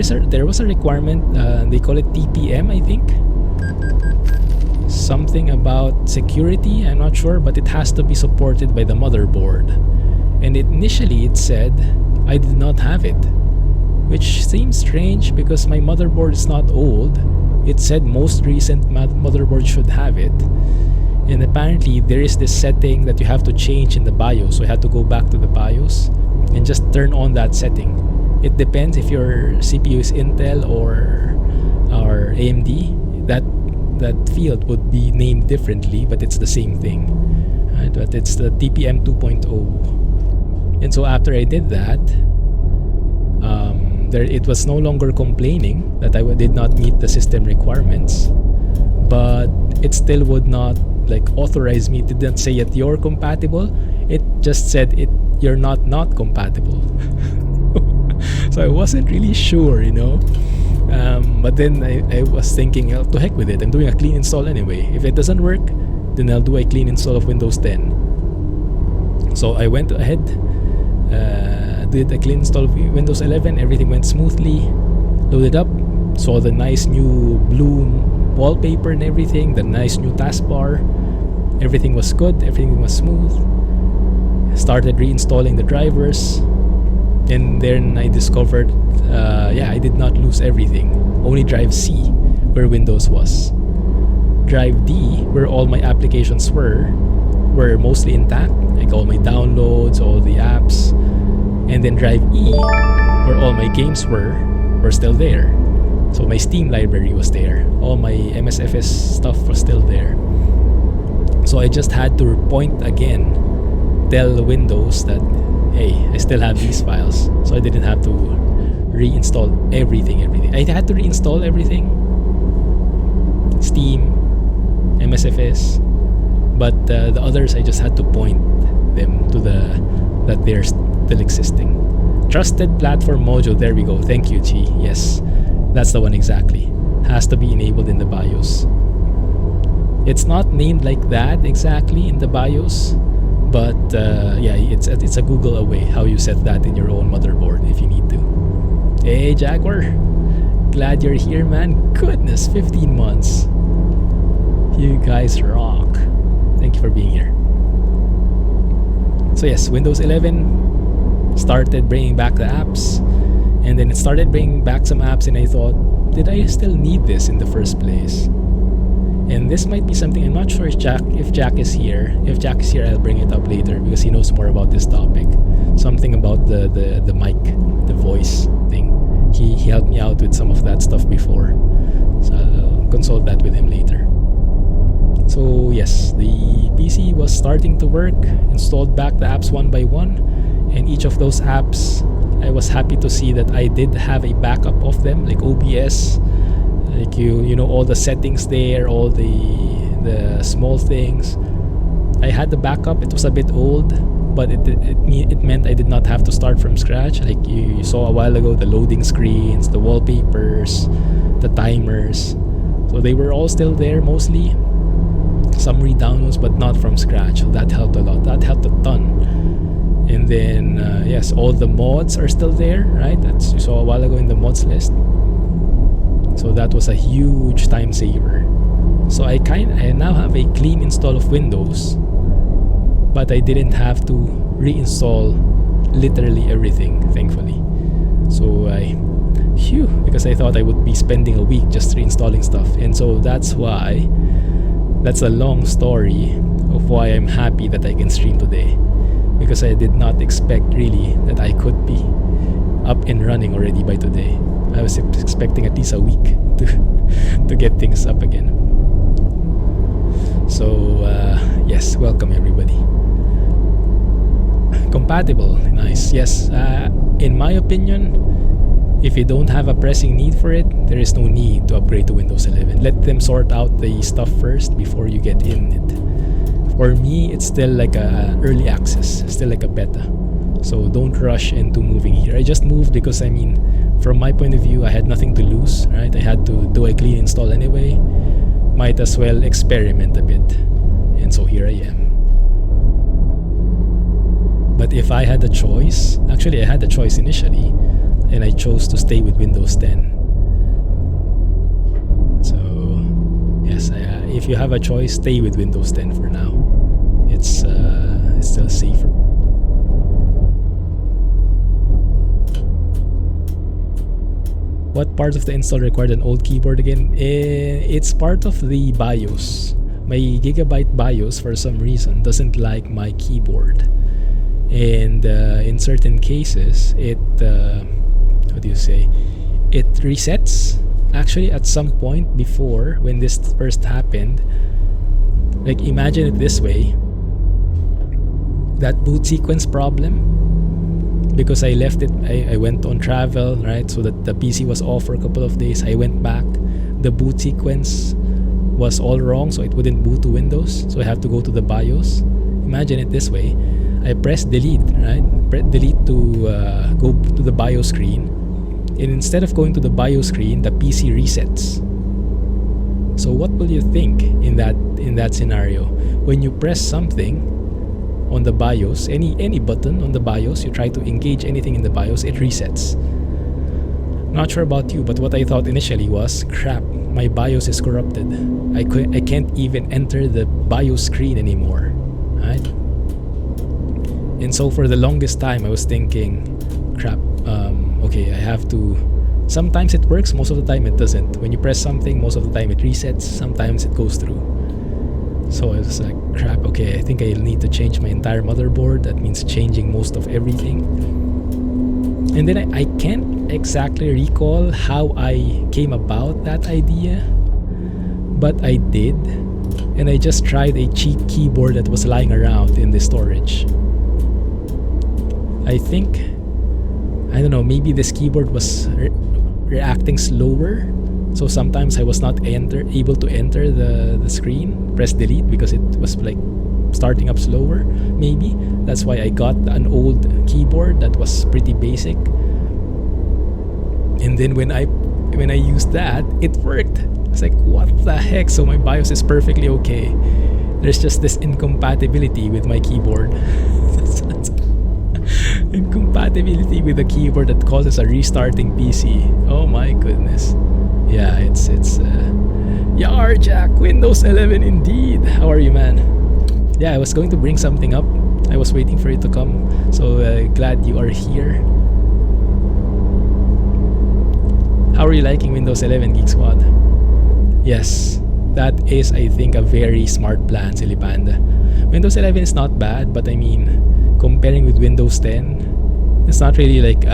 A: was a requirement. They call it TPM, I think. Something about security. I'm not sure, but it has to be supported by the motherboard. And initially it said I did not have it, which seems strange because my motherboard is not old. It said most recent motherboard should have it. And apparently there is this setting that you have to change in the BIOS. So I had to go back to the BIOS and just turn on that setting. It depends if your CPU is Intel or AMD. That field would be named differently, but it's the same thing. Right? But it's the TPM 2.0. And so after I did that, it was no longer complaining that I did not meet the system requirements, but it still would not like authorize me. It didn't say that you're compatible. It just said you're not compatible. So I wasn't really sure, you know. But then I was thinking, to heck with it. I'm doing a clean install anyway. If it doesn't work, then I'll do a clean install of Windows 10. So I went ahead, did a clean install of Windows 11. Everything went smoothly. Loaded up, saw the nice new blue wallpaper and everything, the nice new taskbar. Everything was good. Everything was smooth. Started reinstalling the drivers. And then I discovered, I did not lose everything. Only drive C, where Windows was. Drive D, where all my applications were mostly intact, like all my downloads, all the apps. And then drive E, where all my games were still there. So my Steam library was there. All my MSFS stuff was still there. So I just had to point again, tell Windows that, hey, I still have these files. So I didn't have to reinstall everything. I had to reinstall everything. Steam, MSFS. But the others, I just had to point them to that they're still existing. Trusted platform module, there we go. Thank you, Chi. Yes, that's the one exactly. Has to be enabled in the BIOS. It's not named like that exactly in the BIOS, but it's a Google away how you set that in your own motherboard if you need to. Hey Jaguar, glad you're here, man. Goodness, 15 months. You guys rock. Thank you for being here. So yes, Windows 11 started bringing back the apps, and then it started bringing back some apps, and I thought, did I still need this in the first place? And this might be something, I'm not sure if Jack is here. If Jack is here, I'll bring it up later because he knows more about this topic. Something about the mic, the voice thing. He helped me out with some of that stuff before. So I'll consult that with him later. So yes, the PC was starting to work, installed back the apps one by one, and each of those apps, I was happy to see that I did have a backup of them, like OBS, like you know all the settings there, all the small things. I had the backup. It was a bit old, but it meant I did not have to start from scratch. Like you saw a while ago, the loading screens, the wallpapers, the timers. So they were all still there mostly. Some re-downloads, but not from scratch. So that helped a lot. That helped a ton. And then yes, all the mods are still there, right? That's you saw a while ago in the mods list. So that was a huge time saver. So I now have a clean install of Windows, but I didn't have to reinstall literally everything, thankfully. So because I thought I would be spending a week just reinstalling stuff. And so that's a long story of why I'm happy that I can stream today. Because I did not expect really that I could be up and running already by today. I was expecting at least a week to get things up again. So yes, welcome everybody. Compatible, nice. Yes, in my opinion, if you don't have a pressing need for it, there is no need to upgrade to Windows 11. Let them sort out the stuff first before you get in it. For me, it's still like a early access, still like a beta. So don't rush into moving here. I just moved because, I mean, from my point of view, I had nothing to lose, right? I had to do a clean install anyway. Might as well experiment a bit. And so here I am. But if I had a choice, actually I had a choice initially, and I chose to stay with Windows 10. So yes, if you have a choice, stay with Windows 10 for now. It's still safer. What part of the install required an old keyboard again? It's part of the BIOS. My Gigabyte BIOS, for some reason, doesn't like my keyboard. And in certain cases, it resets. Actually, at some point before, when this first happened, like imagine it this way, that boot sequence problem, because I left it. I went on travel, right? So that the PC was off for a couple of days. I went back. The boot sequence was all wrong, so it wouldn't boot to Windows. So I have to go to the BIOS. Imagine it this way. I press delete, right? Press delete to go to the BIOS screen. And instead of going to the BIOS screen, the PC resets. So what will you think in that scenario? When you press something on the BIOS, any button on the BIOS, you try to engage anything in the BIOS, it resets. Not sure about you, but what I thought initially was, crap, my BIOS is corrupted. I can't even enter the BIOS screen anymore, right? And so for the longest time, I was thinking, crap, okay, I have to... Sometimes it works, most of the time it doesn't. When you press something, most of the time it resets, sometimes it goes through. So I was like, crap, okay, I think I need to change my entire motherboard. That means changing most of everything. And then I can't exactly recall how I came about that idea, but I did. And I just tried a cheap keyboard that was lying around in the storage. I think, I don't know, maybe this keyboard was reacting slower. So sometimes I was not able to enter the screen, press delete, because it was like starting up slower. Maybe that's why I got an old keyboard that was pretty basic. And then when I used that, it worked. It's like, what the heck? So my BIOS is perfectly okay. There's just this incompatibility with my keyboard. Incompatibility with a keyboard that causes a restarting PC. Oh my goodness. Yeah, it's Yar Jack, Windows 11 indeed. How are you, man? Yeah, I was going to bring something up. I was waiting for it to come. So glad you are here. How are you liking Windows 11, Geek Squad? Yes, that is, I think, a very smart plan, Silly Panda. Windows 11 is not bad, but I mean, comparing with Windows 10, it's not really like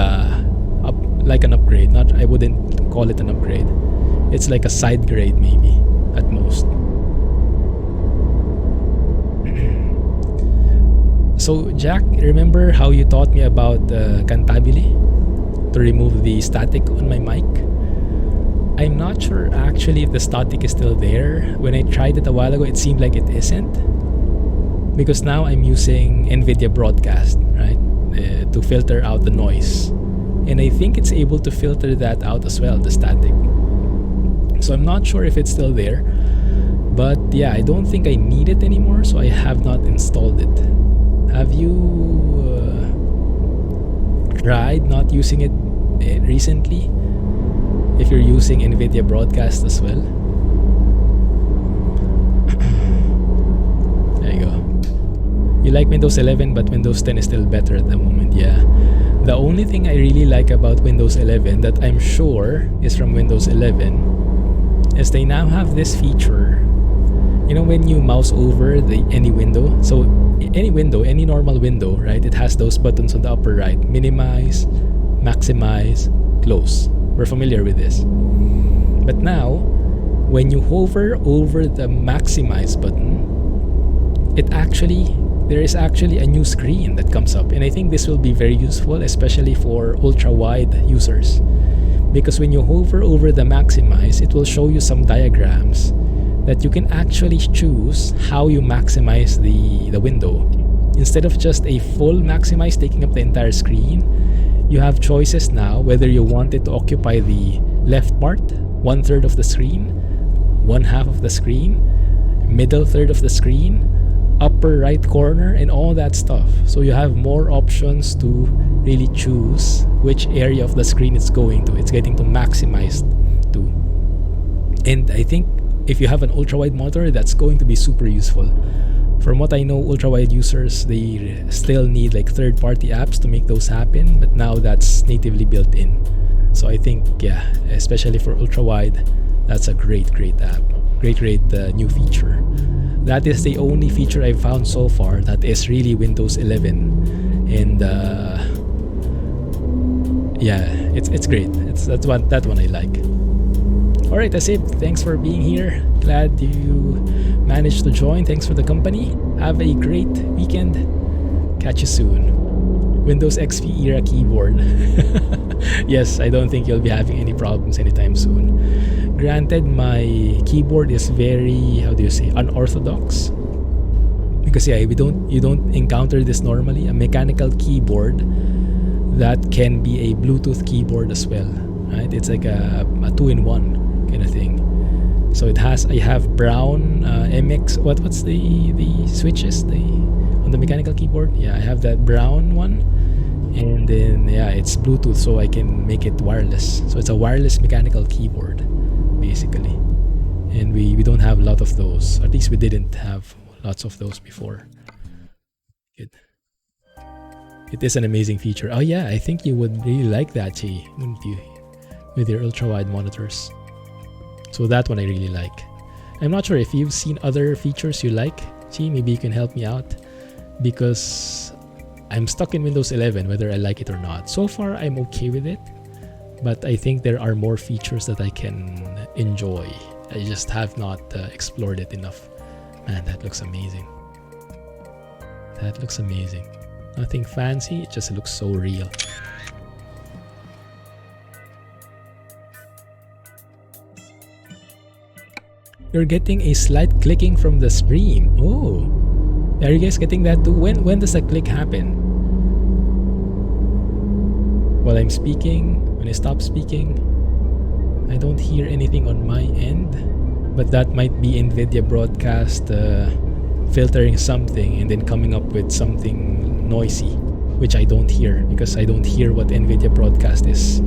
A: like an upgrade. I wouldn't call it an upgrade. It's like a side grade, maybe at most. So Jack, remember how you taught me about Compability to remove the static on my mic? I'm not sure actually if the static is still there. When I tried it a while ago, it seemed like it isn't, because now I'm using Nvidia Broadcast, right, to filter out the noise, and I think it's able to filter that out as well, the static. So I'm not sure if it's still there, but yeah, I don't think I need it anymore, so I have not installed it. Have you tried not using it recently? If you're using Nvidia Broadcast as well. There you go. You like Windows 11, but Windows 10 is still better at the moment. Yeah. The only thing I really like about Windows 11 that I'm sure is from Windows 11 is they now have this feature. You know, when you mouse over any window, so any window, any normal window, right, it has those buttons on the upper right: minimize, maximize, close. We're familiar with this. But now, when you hover over the maximize button, there is actually a new screen that comes up. And I think this will be very useful, especially for ultra-wide users. Because when you hover over the maximize, it will show you some diagrams that you can actually choose how you maximize the window. Instead of just a full maximize taking up the entire screen, you have choices now whether you want it to occupy the left part, 1/3 of the screen, 1/2 of the screen, middle third of the screen, upper right corner, and all that stuff. So you have more options to really choose which area of the screen it's going to. It's getting to maximize to. And I think if you have an ultra-wide monitor, that's going to be super useful. From what I know, ultra-wide users, they still need like third-party apps to make those happen, but now that's natively built in. So I think, yeah, especially for ultra-wide, that's a great app. Great new feature. That is the only feature I've found so far that is really Windows 11. And yeah, it's great. That one I like. Alright, Asib, thanks for being here. Glad you managed to join. Thanks for the company. Have a great weekend. Catch you soon. Windows XP era keyboard. Yes, I don't think you'll be having any problems anytime soon. Granted, my keyboard is very, how do you say, unorthodox. Because yeah, you don't encounter this normally. A mechanical keyboard that can be a Bluetooth keyboard as well, right? It's like a two-in-one kind of thing. So I have brown MX. What's the switches on the mechanical keyboard? Yeah, I have that brown one, and then yeah, it's Bluetooth, so I can make it wireless. So it's a wireless mechanical keyboard, basically. And we don't have a lot of those. At least we didn't have lots of those before. Good. It is an amazing feature. Oh yeah, I think you would really like that, Chi, wouldn't you? With your ultra-wide monitors. So that one I really like. I'm not sure if you've seen other features you like, Chi. Maybe you can help me out, because I'm stuck in Windows 11 whether I like it or not. So far I'm okay with it, but I think there are more features that I can enjoy. I just have not explored it enough. Man, that looks amazing. That looks amazing. Nothing fancy, it just looks so real. You're getting a slight clicking from the stream. Oh, are you guys getting that too? When does the click happen? While I'm speaking, when I stop speaking, I don't hear anything on my end, but that might be Nvidia broadcast filtering something and then coming up with something noisy, which I don't hear because I don't hear what Nvidia broadcast is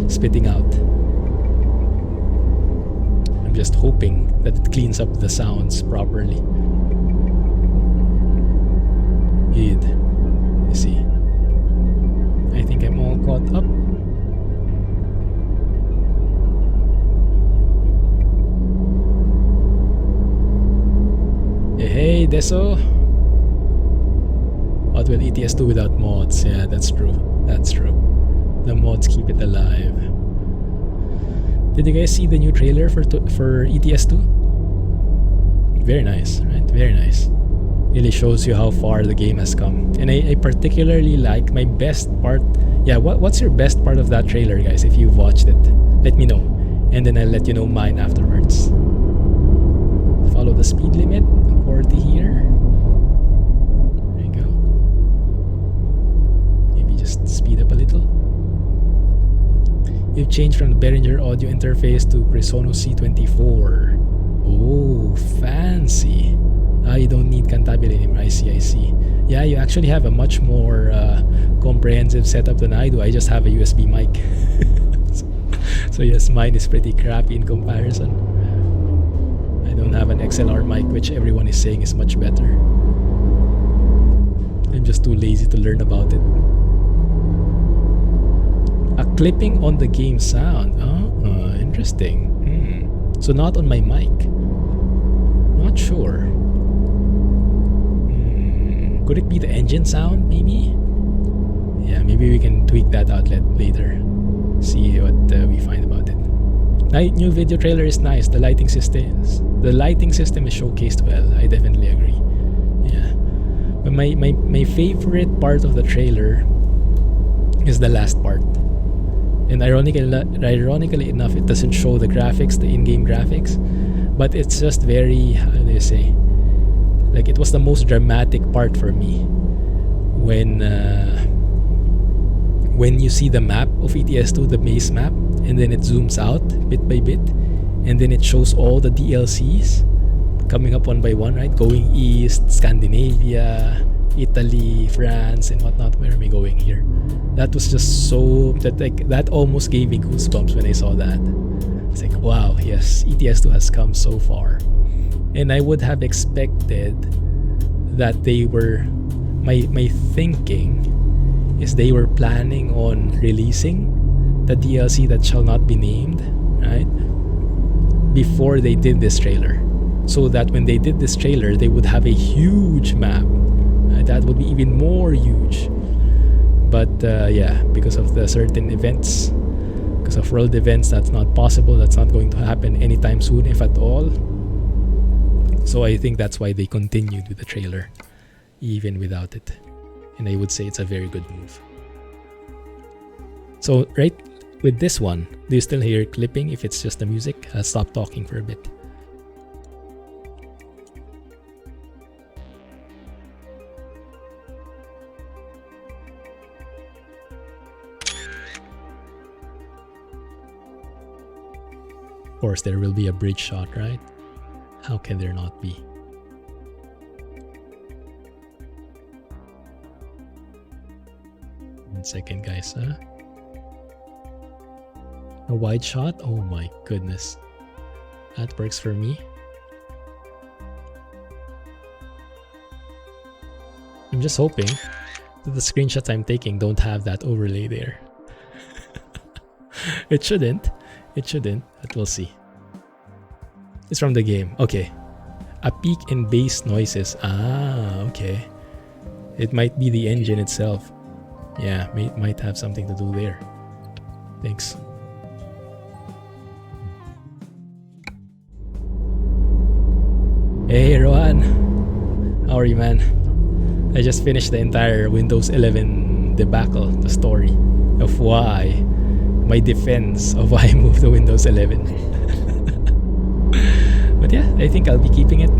A: spitting out. I'm just hoping that it cleans up the sounds properly. Good. You see, I think I'm all caught up. Hey, Deso. What will ETS2 without mods? Yeah, that's true. That's true. The mods keep it alive. Did you guys see the new trailer for ETS2? Very nice, right? Very nice. Really shows you how far the game has come. And I particularly like my best part. Yeah, what's your best part of that trailer, guys? If you've watched it, let me know. And then I'll let you know mine afterwards. Follow the speed limit. 40 here. There you go. Maybe just speed up a little. You've changed from the Behringer audio interface to Presonus C24. Oh, fancy. You don't need Compability anymore. I see. Yeah, you actually have a much more comprehensive setup than I do. I just have a USB mic. So yes, mine is pretty crappy in comparison. I don't have an XLR mic, which everyone is saying is much better. I'm just too lazy to learn about it. A clipping on the game sound. Oh, interesting. So not on my mic. Not sure. Could it be the engine sound, maybe? Yeah, maybe we can tweak that outlet later. See what we find about it. New video trailer is nice. The lighting system is showcased well. I definitely agree. Yeah. But my favorite part of the trailer is the last part. And ironically enough, it doesn't show the graphics, the in-game graphics, but it's just very, how do you say, like it was the most dramatic part for me when you see the map of ETS2, the base map, and then it zooms out bit by bit, and then it shows all the DLCs coming up one by one, right? Going east, Scandinavia, Italy, France, and whatnot. Where am I going here? That was just so that almost gave me goosebumps when I saw that. It's like, wow, yes, ETS2 has come so far. And I would have expected that they were, my thinking is they were planning on releasing the DLC that shall not be named, right? Before they did this trailer. So that when they did this trailer, they would have a huge map. That would be even more huge. But yeah, because of the certain events, because of world events, that's not possible. That's not going to happen anytime soon, if at all. So I think that's why they continued with the trailer, even without it. And I would say it's a very good move. So right with this one, do you still hear clipping if it's just the music? I'll stop talking for a bit. Of course, there will be a bridge shot, right? How can there not be? One second, guys. A wide shot? Oh my goodness. That works for me. I'm just hoping that the screenshots I'm taking don't have that overlay there. It shouldn't. It shouldn't, but we'll see. It's from the game. Okay. A peak in bass noises. Ah, okay. It might be the engine itself. Yeah, might have something to do there. Thanks. Hey, Rohan. How are you, man? I just finished the entire Windows 11 debacle, the story of why, my defense of why I moved to Windows 11. But yeah, I think I'll be keeping it.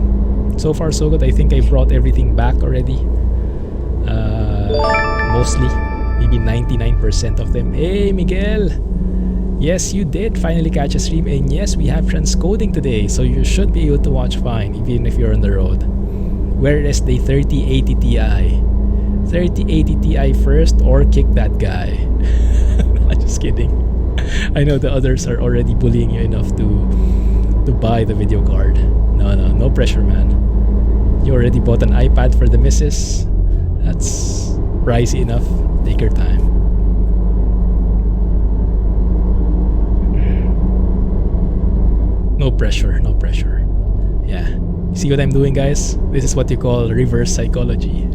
A: So far, so good. I think I brought everything back already. Mostly, maybe 99% of them. Hey, Miguel! Yes, you did finally catch a stream, and yes, we have transcoding today, so you should be able to watch fine, even if you're on the road. Where is the 3080 Ti? 3080 Ti first, or kick that guy? I'm just kidding. I know the others are already bullying you enough to buy the video card. No pressure, man. You already bought an iPad for the missus. That's pricey enough. Take your time. No pressure, no pressure. Yeah. You see what I'm doing, guys? This is what you call reverse psychology.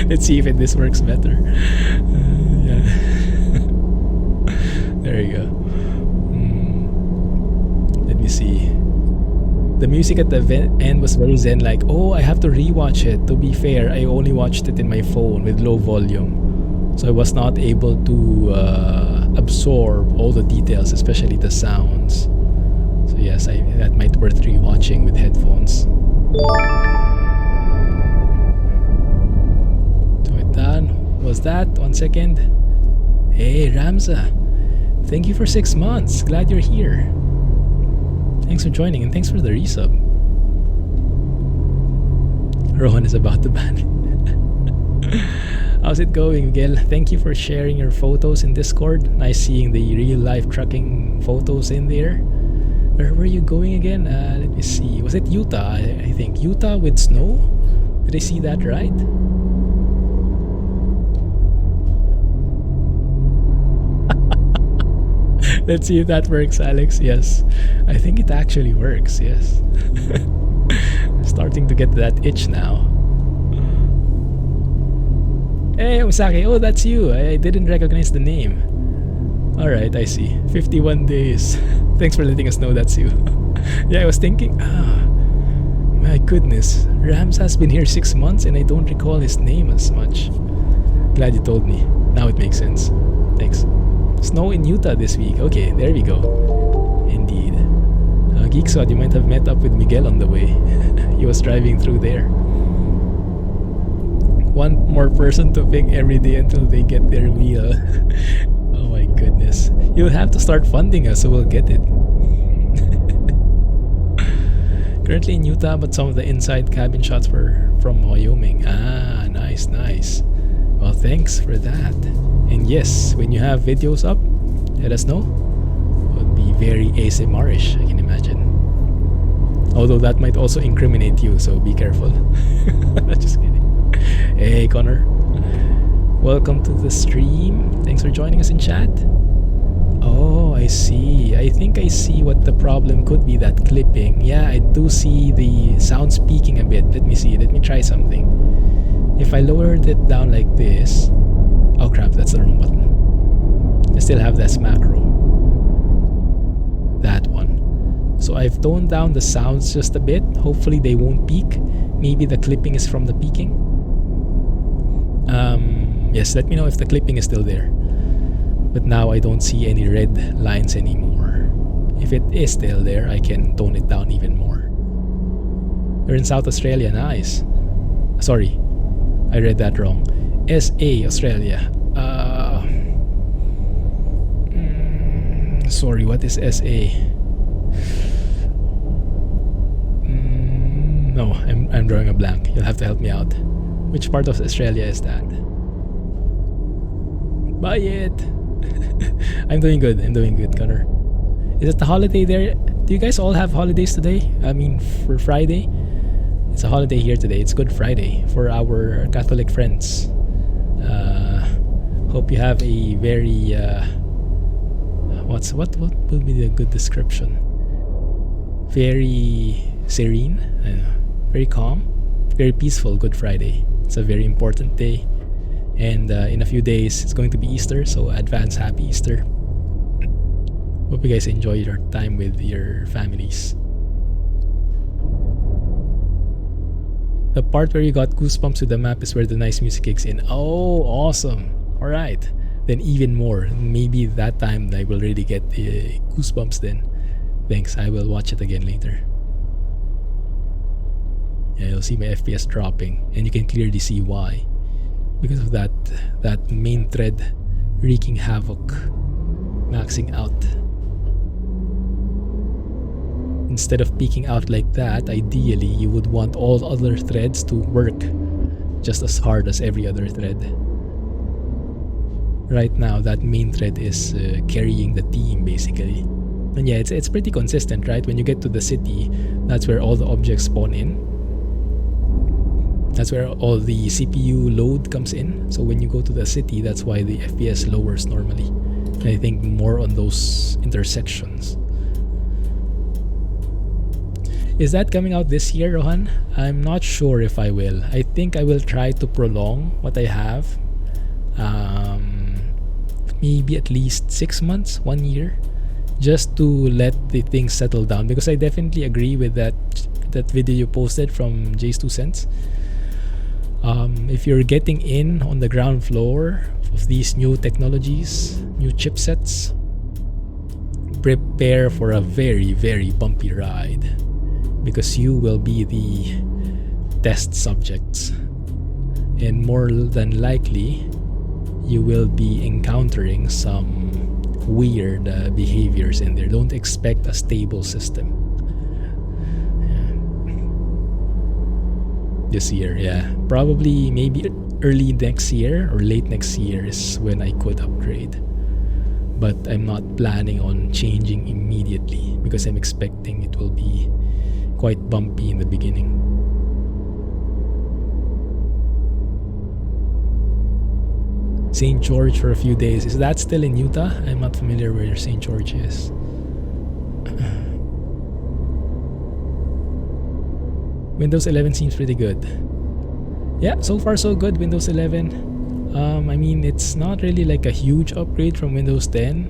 A: Let's see if this works better. Yeah. There you go. Let me see. The music at the end was very zen, like, oh, I have to rewatch it. To be fair, I only watched it in my phone with low volume. So I was not able to absorb all the details, especially the sounds. So yes, that might worth rewatching with headphones. So it done. Was that? 1 second. Hey, Ramza. Thank you for 6 months. Glad you're here. Thanks for joining, and thanks for the resub. Rohan is about to ban. How's it going, Miguel? Thank you for sharing your photos in Discord. Nice seeing the real-life trucking photos in there. Where were you going again? Let me see. Was it Utah? I think. Utah with snow? Did I see that right? Let's see if that works, Alex. Yes. I think it actually works, yes. Starting to get that itch now. Hey, Osaki. Oh, that's you. I didn't recognize the name. Alright, I see. 51 days. Thanks for letting us know that's you. Yeah, I was thinking, my goodness. Rams has been here 6 months and I don't recall his name as much. Glad you told me. Now it makes sense. Thanks. Snow in Utah this week. Okay, there we go. Indeed. Geeksod, you might have met up with Miguel on the way. He was driving through there. One more person to pick every day until they get their wheel. Oh my goodness. You'll have to start funding us so we'll get it. Currently in Utah, but some of the inside cabin shots were from Wyoming. Ah, nice, nice. Well, thanks for that. And yes, when you have videos up, let us know. It would be very ASMR-ish, I can imagine. Although that might also incriminate you, so be careful. Just kidding. Hey, Connor. Welcome to the stream. Thanks for joining us in chat. Oh, I see. I think I see what the problem could be, that clipping. Yeah, I do see the sound peaking a bit. Let me see. Let me try something. If I lowered it down like this... Oh crap, that's the wrong button. I still have this macro. That one. So I've toned down the sounds just a bit. Hopefully they won't peak. Maybe the clipping is from the peaking. Yes, let me know if the clipping is still there. But now I don't see any red lines anymore. If it is still there, I can tone it down even more. You're in South Australia, nice. Sorry, I read that wrong. SA, Australia. Sorry, what is SA? No, I'm drawing a blank. You'll have to help me out. Which part of Australia is that? Buy it! I'm doing good, Connor. Is it the holiday there? Do you guys all have holidays today? I mean, for Friday? It's a holiday here today. It's Good Friday for our Catholic friends. Hope you have a very... what would be the good description? Very serene, very calm, very peaceful Good Friday. It's a very important day. And in a few days, it's going to be Easter, so advance Happy Easter. Hope you guys enjoy your time with your families. The part where you got goosebumps with the map is where the nice music kicks in. Oh, awesome. Alright. Then even more. Maybe that time I will really get the goosebumps then. Thanks. I will watch it again later. Yeah, you'll see my FPS dropping. And you can clearly see why. Because of that main thread wreaking havoc. Maxing out. Instead of peaking out like that, ideally you would want all other threads to work just as hard as every other thread. Right now, that main thread is carrying the team basically. And yeah, it's pretty consistent, right? When you get to the city, that's where all the objects spawn in. That's where all the CPU load comes in. So when you go to the city, that's why the FPS lowers normally. And I think more on those intersections. Is that coming out this year, Rohan? I'm not sure if I will. I think I will try to prolong what I have. Maybe at least 6 months, 1 year. Just to let the things settle down. Because I definitely agree with that video you posted from Jay's 2 cents. If you're getting in on the ground floor of these new technologies, new chipsets, prepare for a very, very bumpy ride. Because you will be the test subjects. And more than likely, you will be encountering some weird behaviors in there. Don't expect a stable system. This year, yeah. Probably maybe early next year or late next year is when I could upgrade. But I'm not planning on changing immediately because I'm expecting it will be quite bumpy in the beginning. St. George for a few days. Is that still in Utah? I'm not familiar where St. George is. Windows 11 seems pretty good. Yeah, so far so good, Windows 11. I mean, it's not really like a huge upgrade from Windows 10.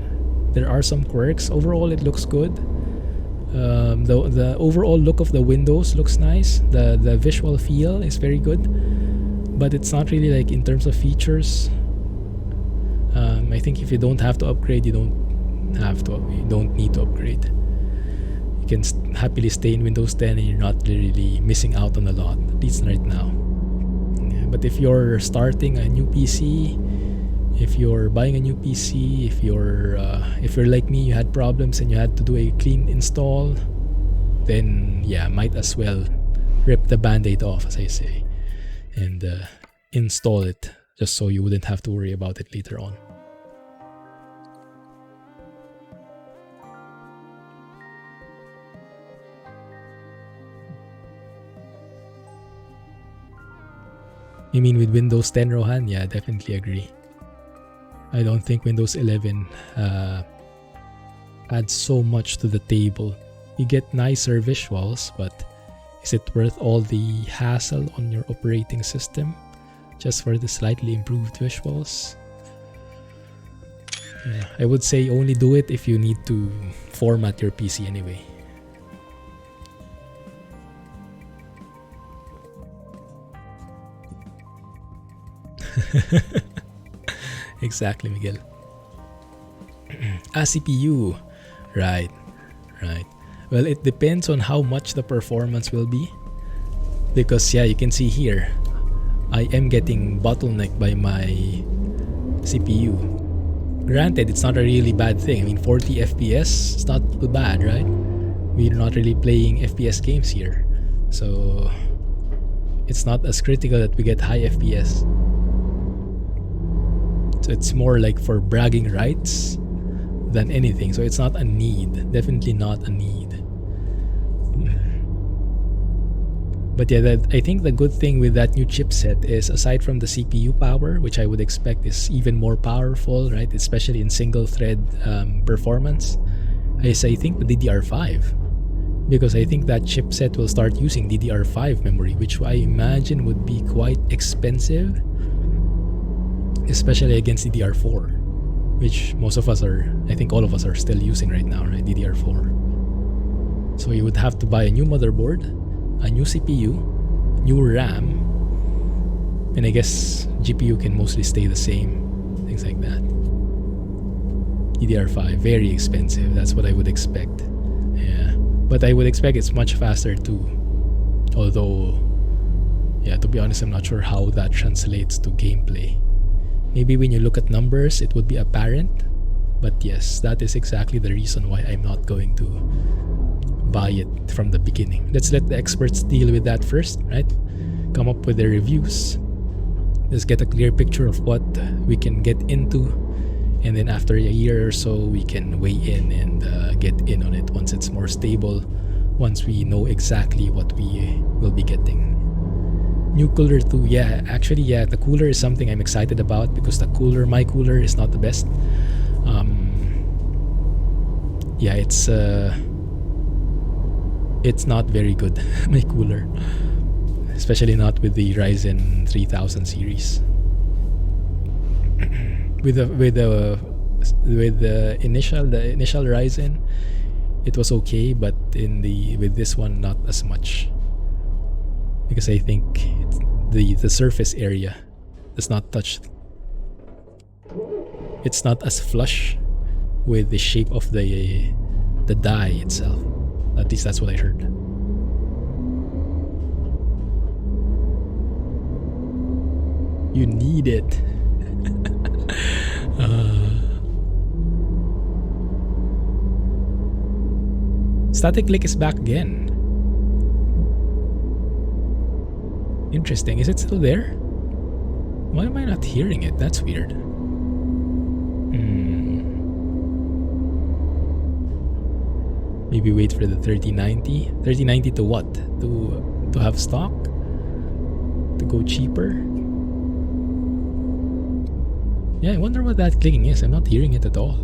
A: There are some quirks. Overall, it looks good. The overall look of the windows looks nice. The visual feel is very good, but it's not really like in terms of features. I think if you don't have to upgrade, you don't need to upgrade. You can happily stay in Windows 10 and you're not really missing out on a lot, at least right now. Yeah, but if you're starting a new PC, if you're buying a new PC, if you're like me, you had problems and you had to do a clean install, then yeah, might as well rip the band-aid off, as I say, and install it just so you wouldn't have to worry about it later on. You mean with Windows 10, Rohan? Yeah, definitely agree. I don't think Windows 11 adds so much to the table. You get nicer visuals, but is it worth all the hassle on your operating system just for the slightly improved visuals? Yeah, I would say only do it if you need to format your PC anyway. Exactly, Miguel. CPU. Right. Well, it depends on how much the performance will be. Because, yeah, you can see here, I am getting bottlenecked by my CPU. Granted, it's not a really bad thing. I mean, 40 FPS, it's not too bad, right? We're not really playing FPS games here. So, it's not as critical that we get high FPS. So, it's more like for bragging rights than anything. So, it's not a need. Definitely not a need. But yeah, I think the good thing with that new chipset is, aside from the CPU power, which I would expect is even more powerful, right? Especially in single thread performance, is I think the DDR5. Because I think that chipset will start using DDR5 memory, which I imagine would be quite expensive, especially against DDR4, which most of us are, I think all of us are still using right now, right? DDR4. So you would have to buy a new motherboard, a new CPU, new RAM, and I guess GPU can mostly stay the same, things like that. DDR5, very expensive. That's what I would expect. Yeah, but I would expect it's much faster too. Although, yeah, to be honest, I'm not sure how that translates to gameplay. Maybe when you look at numbers, it would be apparent. But yes, that is exactly the reason why I'm not going to buy it from the beginning. Let's let the experts deal with that first, right? Come up with their reviews. Let's get a clear picture of what we can get into, and then after a year or so, we can weigh in and get in on it once it's more stable, once we know exactly what we will be getting. New cooler too. Yeah, actually, yeah, the cooler is something I'm excited about because my cooler is not the best. Yeah, it's not very good, my cooler, especially not with the Ryzen 3000 series. with the initial Ryzen, it was okay, but with this one, not as much, because I think the surface area is not touched. It's not as flush with the shape of the die itself. At least that's what I heard. You need it. Static click is back again. Interesting. Is it still there? Why am I not hearing it? That's weird. Maybe wait for the 3090. 3090 to what? To have stock? To go cheaper? Yeah, I wonder what that clicking is. I'm not hearing it at all.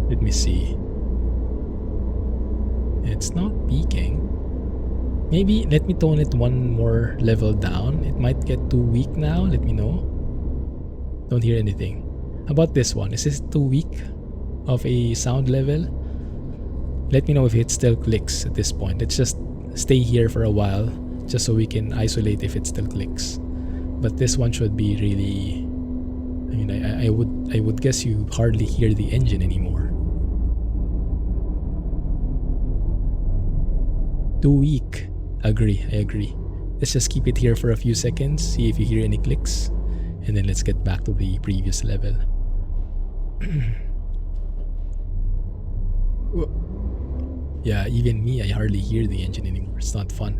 A: Let me see. It's not peaking. Maybe let me tone it one more level down. It might get too weak now. Let me know. Don't hear anything. How about this one? Is this too weak of a sound level? Let me know if it still clicks at this point. Let's just stay here for a while, just so we can isolate if it still clicks. But this one should be really... I mean, I would guess you hardly hear the engine anymore. Too weak. I agree. Let's just keep it here for a few seconds, see if you hear any clicks, and then let's get back to the previous level. Yeah, even me, I hardly hear the engine anymore. It's not fun.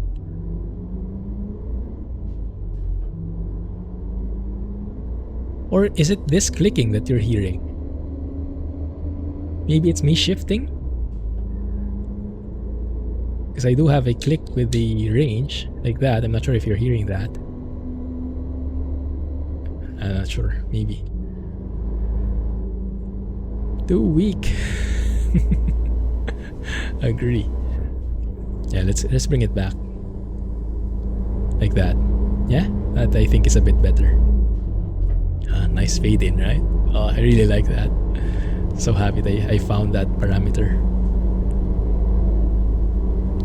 A: Or is it this clicking that you're hearing? Maybe it's me shifting? Because I do have a click with the range, like that. I'm not sure if you're hearing that. I'm not sure, maybe. Too weak. Agree. Yeah, let's bring it back. Like that. Yeah, that I think is a bit better. Nice fade in, right? Oh, I really like that. So happy that I found that parameter.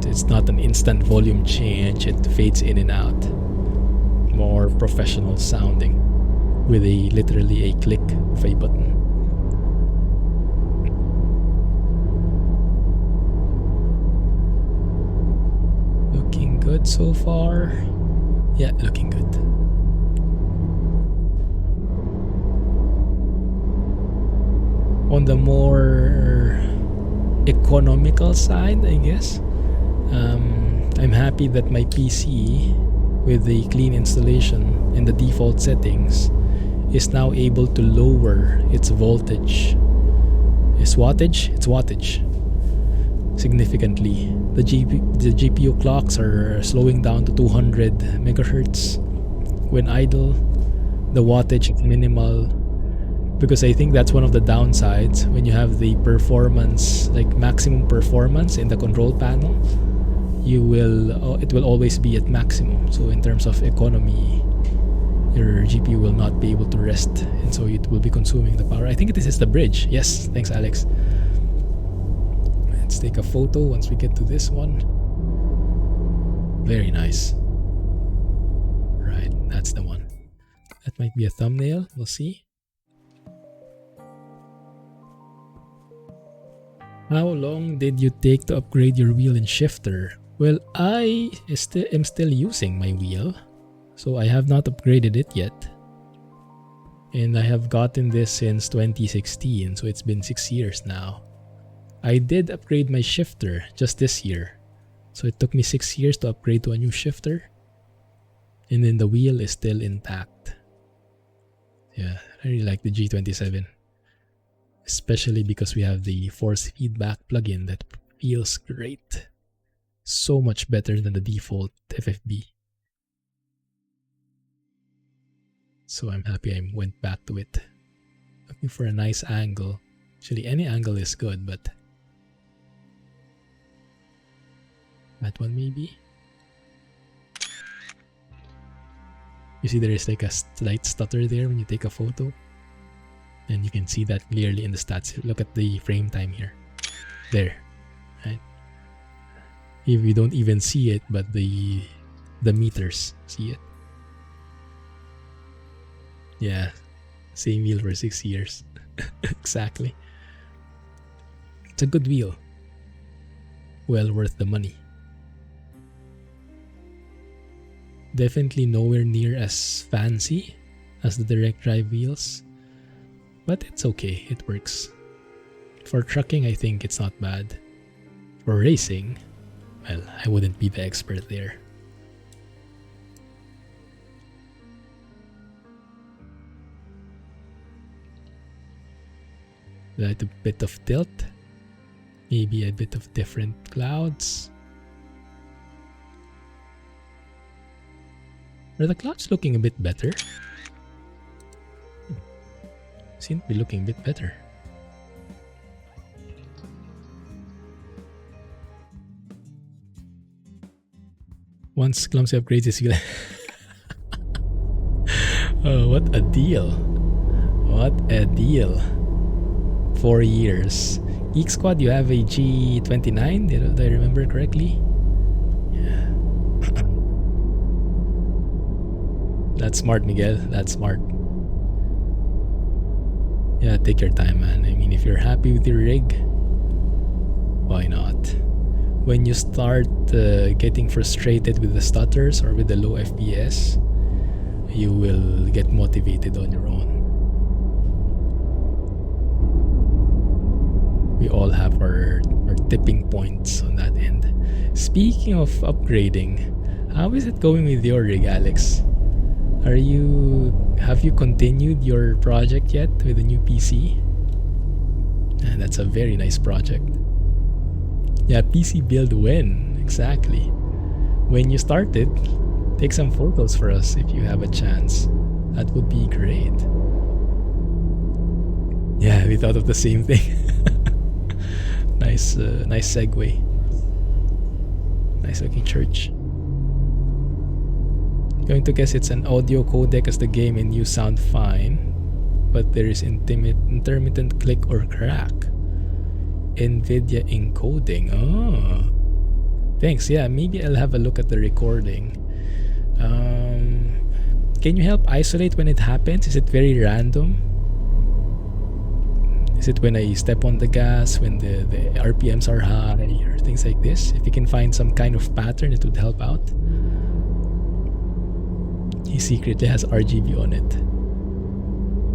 A: It's not an instant volume change. It fades in and out. More professional sounding with literally a click of a button. Looking good so far. Yeah, looking good. On the more economical side, I guess, I'm happy that my PC with the clean installation and the default settings is now able to lower its voltage. Is wattage? It's wattage. Significantly. The GPU clocks are slowing down to 200 megahertz when idle. The wattage is minimal, because I think that's one of the downsides when you have the performance, like maximum performance in the control panel. It will always be at maximum. So in terms of economy, your GPU will not be able to rest, and so it will be consuming the power. I think this is the bridge. Yes, thanks, Alex. Let's take a photo once we get to this one. Very nice. Right, that's the one. That might be a thumbnail. We'll see. How long did you take to upgrade your wheel and shifter? Well, I am still using my wheel, so I have not upgraded it yet. And I have gotten this since 2016, so it's been 6 years now. I did upgrade my shifter just this year, so it took me 6 years to upgrade to a new shifter. And then the wheel is still intact. Yeah, I really like the G27. Especially because we have the force feedback plugin that feels great. So much better than the default FFB. So I'm happy I went back to it. Looking for a nice angle. Actually, any angle is good, but that one maybe. You see there is like a slight stutter there when you take a photo. And you can see that clearly in the stats. Look at the frame time here. There. Right? If you don't even see it, but the meters see it. Yeah. Same wheel for 6 years. Exactly. It's a good wheel. Well worth the money. Definitely nowhere near as fancy as the direct drive wheels. But it's okay, it works. For trucking, I think it's not bad. For racing, well, I wouldn't be the expert there. Like a bit of tilt, maybe a bit of different clouds. Are the clouds looking a bit better? Seem to be looking a bit better. Once Clumsy upgrades his wheel. Oh, what a deal. What a deal. 4 years. Geek Squad, you have a G29? Did I remember correctly? Yeah. That's smart, Miguel. That's smart. Yeah, take your time, man. I mean, if you're happy with your rig, why not? When you start getting frustrated with the stutters or with the low FPS, you will get motivated on your own. We all have our tipping points on that end. Speaking of upgrading, how is it going with your rig, Alex? Have you continued your project yet with the new PC? And that's a very nice project. Yeah, PC build when? Exactly. When you started, take some photos for us if you have a chance. That would be great. Yeah, we thought of the same thing. Nice segue. Nice looking church. Going to guess it's an audio codec as the game and you sound fine, but there is intermittent click or crack. Nvidia encoding. Oh, Thanks. Yeah, maybe I'll have a look at the recording. Can you help isolate when it happens? Is it very random? Is it when I step on the gas, when the RPMs are high, or things like this? If you can find some kind of pattern, it would help out. He secretly has RGB on it.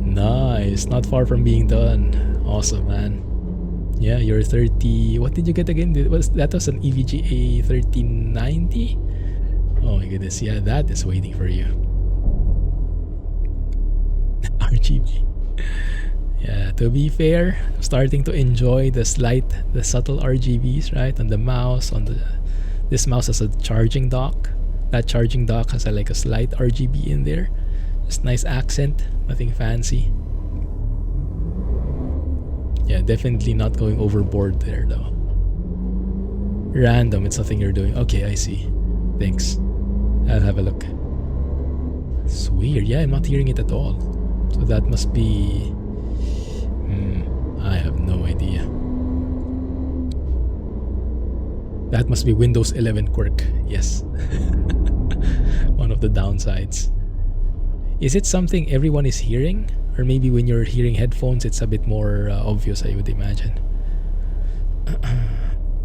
A: Nice. Not far from being done. Awesome, man. Yeah, you're 30. What did you get again? That was an EVGA 1390? Oh my goodness. Yeah, that is waiting for you. RGB. Yeah, to be fair, I'm starting to enjoy the subtle RGBs, right? On the mouse, this mouse has a charging dock. That charging dock has like a slight RGB in there. Just nice accent, nothing fancy. Yeah, definitely not going overboard there though. Random, it's nothing you're doing. Okay, I see. Thanks. I'll have a look. It's weird. Yeah, I'm not hearing it at all. So that must be... I have no idea. That must be Windows 11 quirk. Yes. One of the downsides. Is it something everyone is hearing? Or maybe when you're hearing headphones, it's a bit more obvious, I would imagine.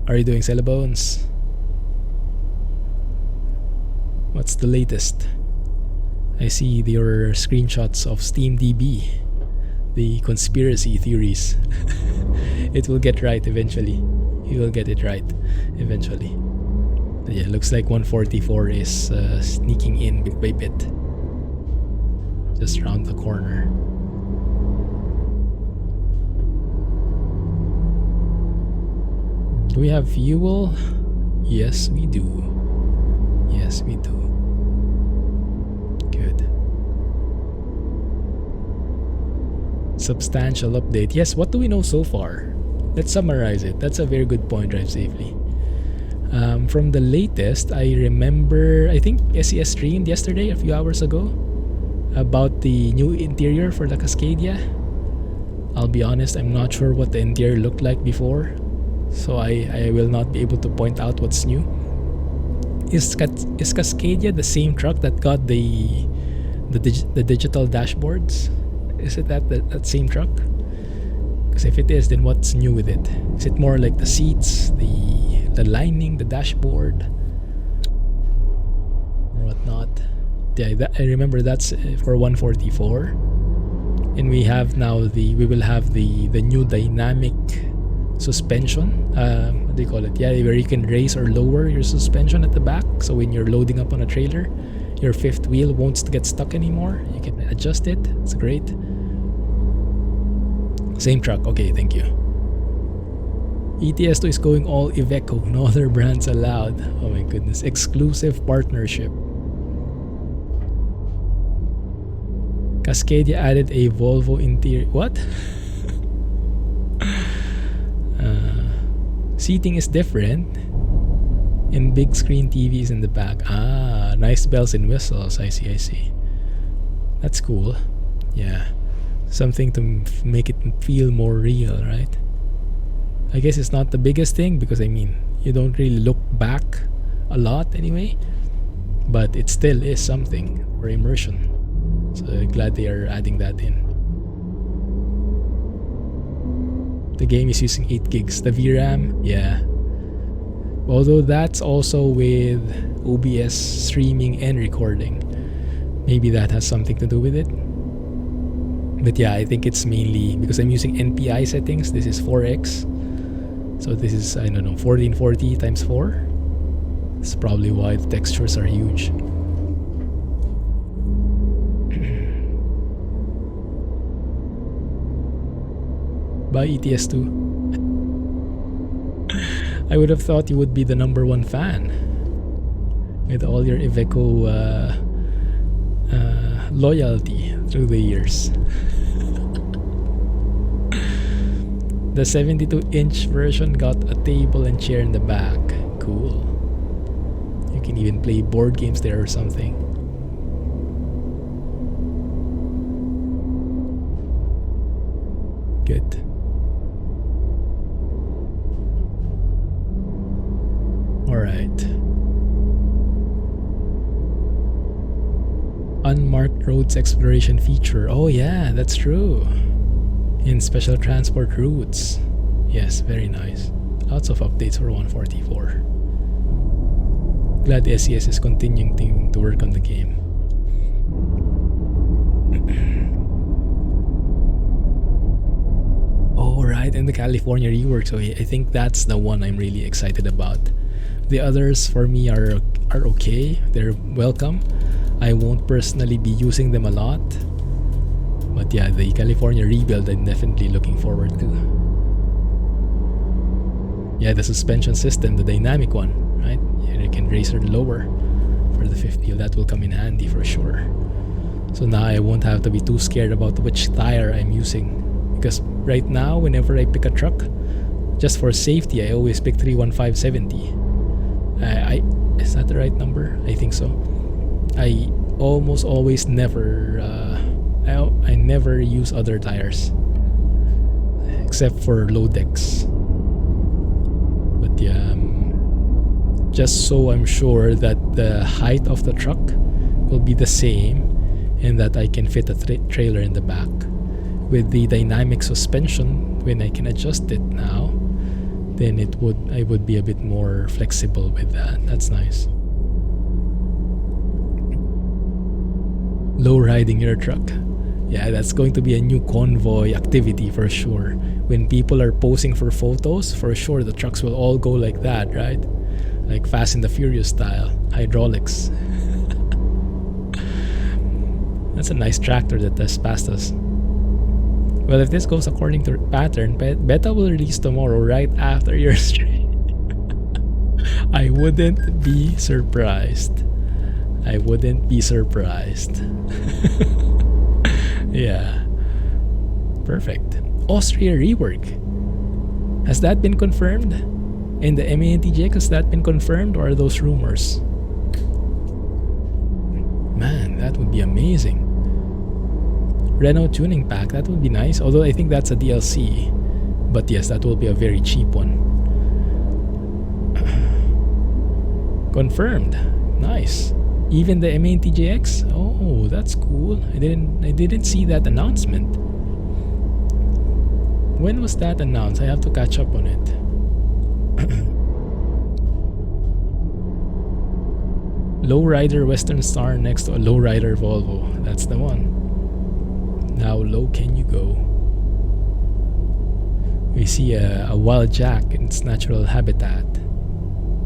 A: Are you doing Celebones? What's the latest? I see your screenshots of SteamDB. The conspiracy theories. It will get right eventually. You will get it right eventually. But yeah, looks like 144 is sneaking in bit by bit. Just around the corner. Do we have fuel? Yes, we do. Yes, we do. Good. Substantial update. Yes, what do we know so far? Let's summarize it. That's a very good point, Drive Safely. From the latest, I remember, I think SES streamed yesterday, a few hours ago, about the new interior for the Cascadia. I'll be honest, I'm not sure what the interior looked like before, so I will not be able to point out what's new. Is Cascadia the same truck that got the digital dashboards? Is it that same truck? Because if it is, then what's new with it? Is it more like the seats, the lining, the dashboard, or whatnot? Yeah, I remember that's for 144. And we will have the new dynamic suspension. What do you call it? Yeah, where you can raise or lower your suspension at the back. So when you're loading up on a trailer, your fifth wheel won't get stuck anymore. You can adjust it. It's great. Same truck. Okay, thank you. ETS2 is going all Iveco. No other brands allowed. Oh my goodness. Exclusive partnership. Cascadia added a Volvo interior. What? Seating is different. And big screen TVs in the back. Ah, nice bells and whistles. I see. That's cool. Yeah. Something to make it feel more real, right? I guess it's not the biggest thing because, I mean, you don't really look back a lot anyway. But it still is something for immersion. So I'm glad they are adding that in. The game is using 8 gigs. The VRAM, yeah. Although that's also with OBS streaming and recording. Maybe that has something to do with it. But yeah, I think it's mainly because I'm using NPI settings. This is 4x. So this is, I don't know, 1440 times 4. That's probably why the textures are huge. By ETS2. I would have thought you would be the #1 fan with all your Iveco loyalty through the years. The 72-inch version got a table and chair in the back. Cool. You can even play board games there or something. Good. right. Unmarked roads exploration feature. Oh yeah, that's true. In special transport routes. Yes, very nice. Lots of updates for 144. Glad SES is continuing to work on the game. Oh right, and the California rework. So I think that's the one I'm really excited about. The others for me are okay. They're welcome. I won't personally be using them a lot. But yeah, the California rebuild I'm definitely looking forward to. Yeah, the suspension system, the dynamic one, right? Yeah, you can raise or lower for the fifth wheel. That will come in handy for sure. So now I won't have to be too scared about which tire I'm using. Because right now, whenever I pick a truck, just for safety, I always pick 31570. Is that the right number? I think so. I almost always never I never use other tires except for low decks. But yeah, just so I'm sure that the height of the truck will be the same and that I can fit a trailer in the back. With the dynamic suspension, when I can adjust it now, then I would be a bit more flexible with that. That's nice. Low riding your truck. Yeah, that's going to be a new convoy activity for sure. When people are posing for photos, for sure the trucks will all go like that, right? Like Fast and the Furious style, hydraulics. That's a nice tractor that has passed us. Well, if this goes according to pattern, beta will release tomorrow right after your stream. I wouldn't be surprised. I wouldn't be surprised. Yeah. Perfect. Austria rework. Has that been confirmed? And the MANTGX, has that been confirmed, or are those rumors? Man, that would be amazing. Renault tuning pack, that would be nice. Although I think that's a DLC. But yes, that will be a very cheap one. Confirmed. Nice. Even the MANTGX? Oh, that's cool. I didn't see that announcement. When was that announced? I have to catch up on it. Lowrider Western Star next to a lowrider Volvo. That's the one. How low can you go? We see a wild jack in its natural habitat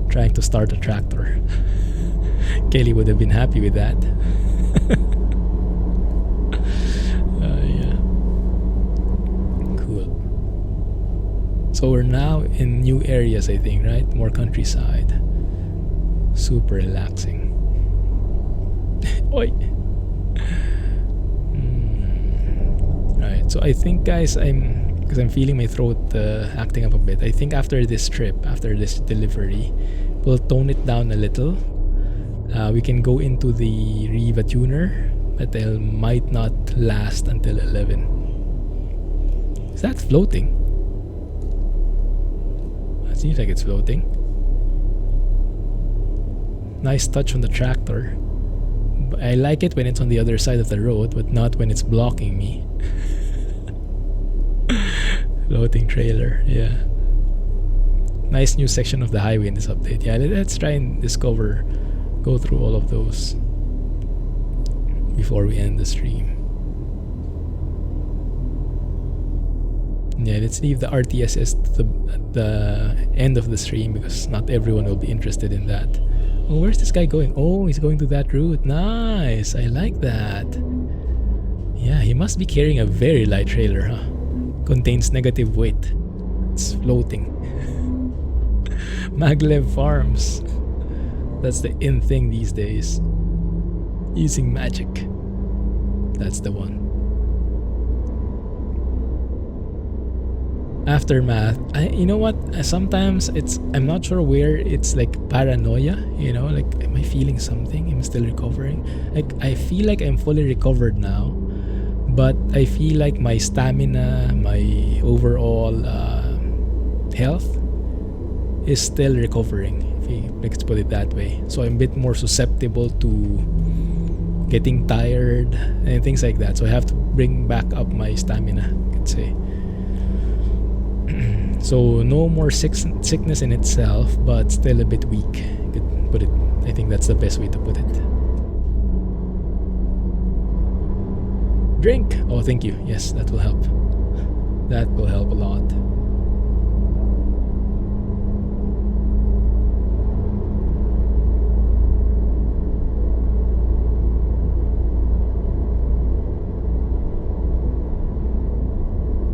A: trying to start a tractor. Kelly would have been happy with that. Yeah. Cool. So we're now in new areas, I think, right? More countryside. Super relaxing. Oi! Right, so I think, guys, because I'm feeling my throat acting up a bit. I think after this trip, after this delivery, we'll tone it down a little. We can go into the Riva tuner, but it might not last until 11. Is that floating? It seems like it's floating. Nice touch on the tractor. I like it when it's on the other side of the road, but not when it's blocking me. Floating trailer, yeah. Nice new section of the highway in this update. Yeah, let's try and go through all of those before we end the stream. Yeah, let's leave the RTSS to the end of the stream because not everyone will be interested in that. Oh, where's this guy going? Oh, he's going to that route. Nice, I like that. Yeah, he must be carrying a very light trailer, huh? Contains negative weight. It's floating. Maglev Farms. That's the in thing these days. Using magic. That's the one. Aftermath. You know what? Sometimes I'm not sure where it's like paranoia. You know, like am I feeling something? Am I still recovering? Like I feel like I'm fully recovered now, but I feel like my stamina, my overall health is still recovering. Let's put it that way. So I'm a bit more susceptible to getting tired and things like that. So I have to bring back up my stamina, I could say. So no more sickness in itself, but still a bit weak. I could put it. I think that's the best way to put it. Drink. Oh, thank you. Yes, that will help. That will help a lot.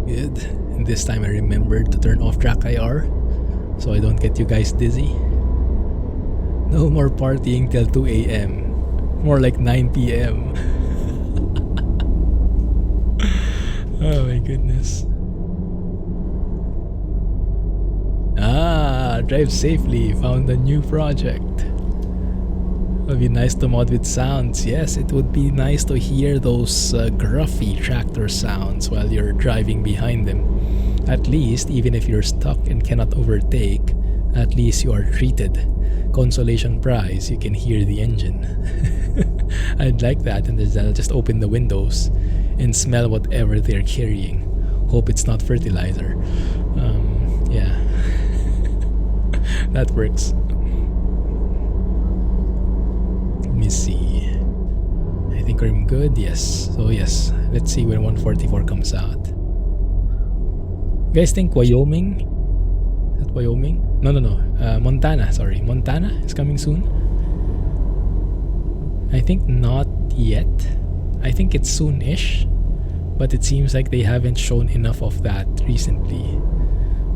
A: Good. And this time I remembered to turn off track IR so I don't get you guys dizzy. No more partying till 2 a.m. More like 9 p.m. Oh my goodness. Drive safely. Found a new project. It would be nice to mod with sounds. Yes, it would be nice to hear those gruffy tractor sounds while you're driving behind them. At least, even if you're stuck and cannot overtake, at least you are treated. Consolation prize, you can hear the engine. I'd like that, and then I'll just open the windows and smell whatever they're carrying. Hope it's not fertilizer. Yeah. That works. Let me see. I think I'm good. Yes. So yes. Let's see when 144 comes out. You guys think Wyoming? Is that Wyoming? No. Montana. Sorry, Montana is coming soon. I think not yet. I think it's soon-ish, but it seems like they haven't shown enough of that recently.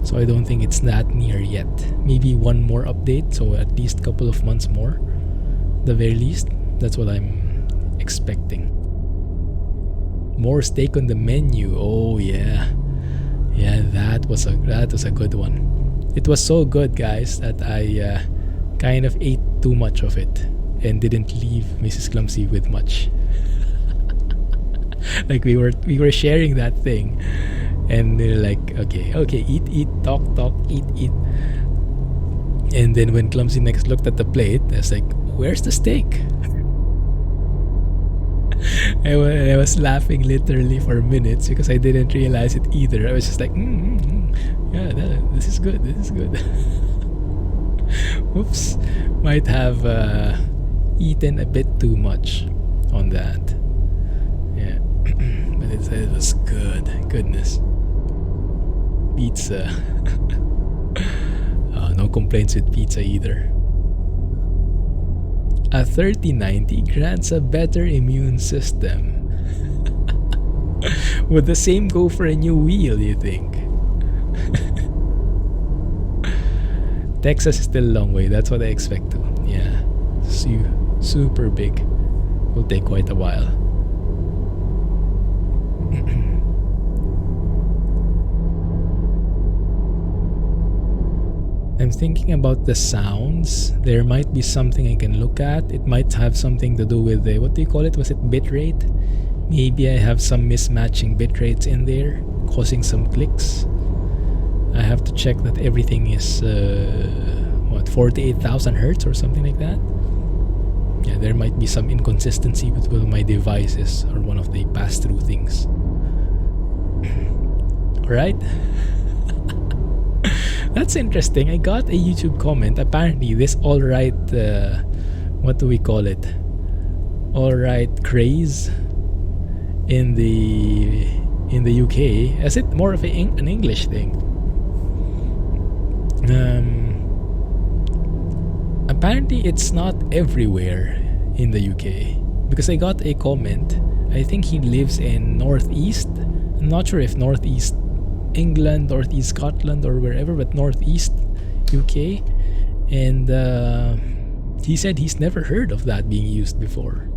A: So I don't think it's that near yet. Maybe one more update, so at least a couple of months more. The very least, that's what I'm expecting. More steak on the menu. Oh yeah, that was a good one. It was so good, guys, that I kind of ate too much of it and didn't leave Mrs. Clumsy with much. Like we were sharing that thing, and they're like, okay, eat, talk, eat. And then when Clumsy next looked at the plate, I was like, where's the steak? I was laughing literally for minutes because I didn't realize it either. I was just like, yeah, this is good. Oops, might have eaten a bit too much on that. Yeah, but it was good. Goodness. Pizza. No complaints with pizza either. A 3090 grants a better immune system. Would the same go for a new wheel, you think? Texas is still a long way. That's what I expect to. Yeah. Super big. Will take quite a while. I'm thinking about the sounds. There might be something I can look at. It might have something to do with the, what do you call it? Was it bitrate? Maybe I have some mismatching bitrates in there, causing some clicks. I have to check that everything is 48,000 hertz or something like that. Yeah, there might be some inconsistency with one of my devices or one of the pass-through things. Alright. That's interesting. I got a YouTube comment. Apparently this alright, what do we call it? Alright craze in the UK. Is it more of an English thing? Apparently it's not everywhere in the UK, because I got a comment. I think he lives in Northeast. I'm not sure if Northeast England, Northeast Scotland, or wherever, but Northeast UK. And he said he's never heard of that being used before.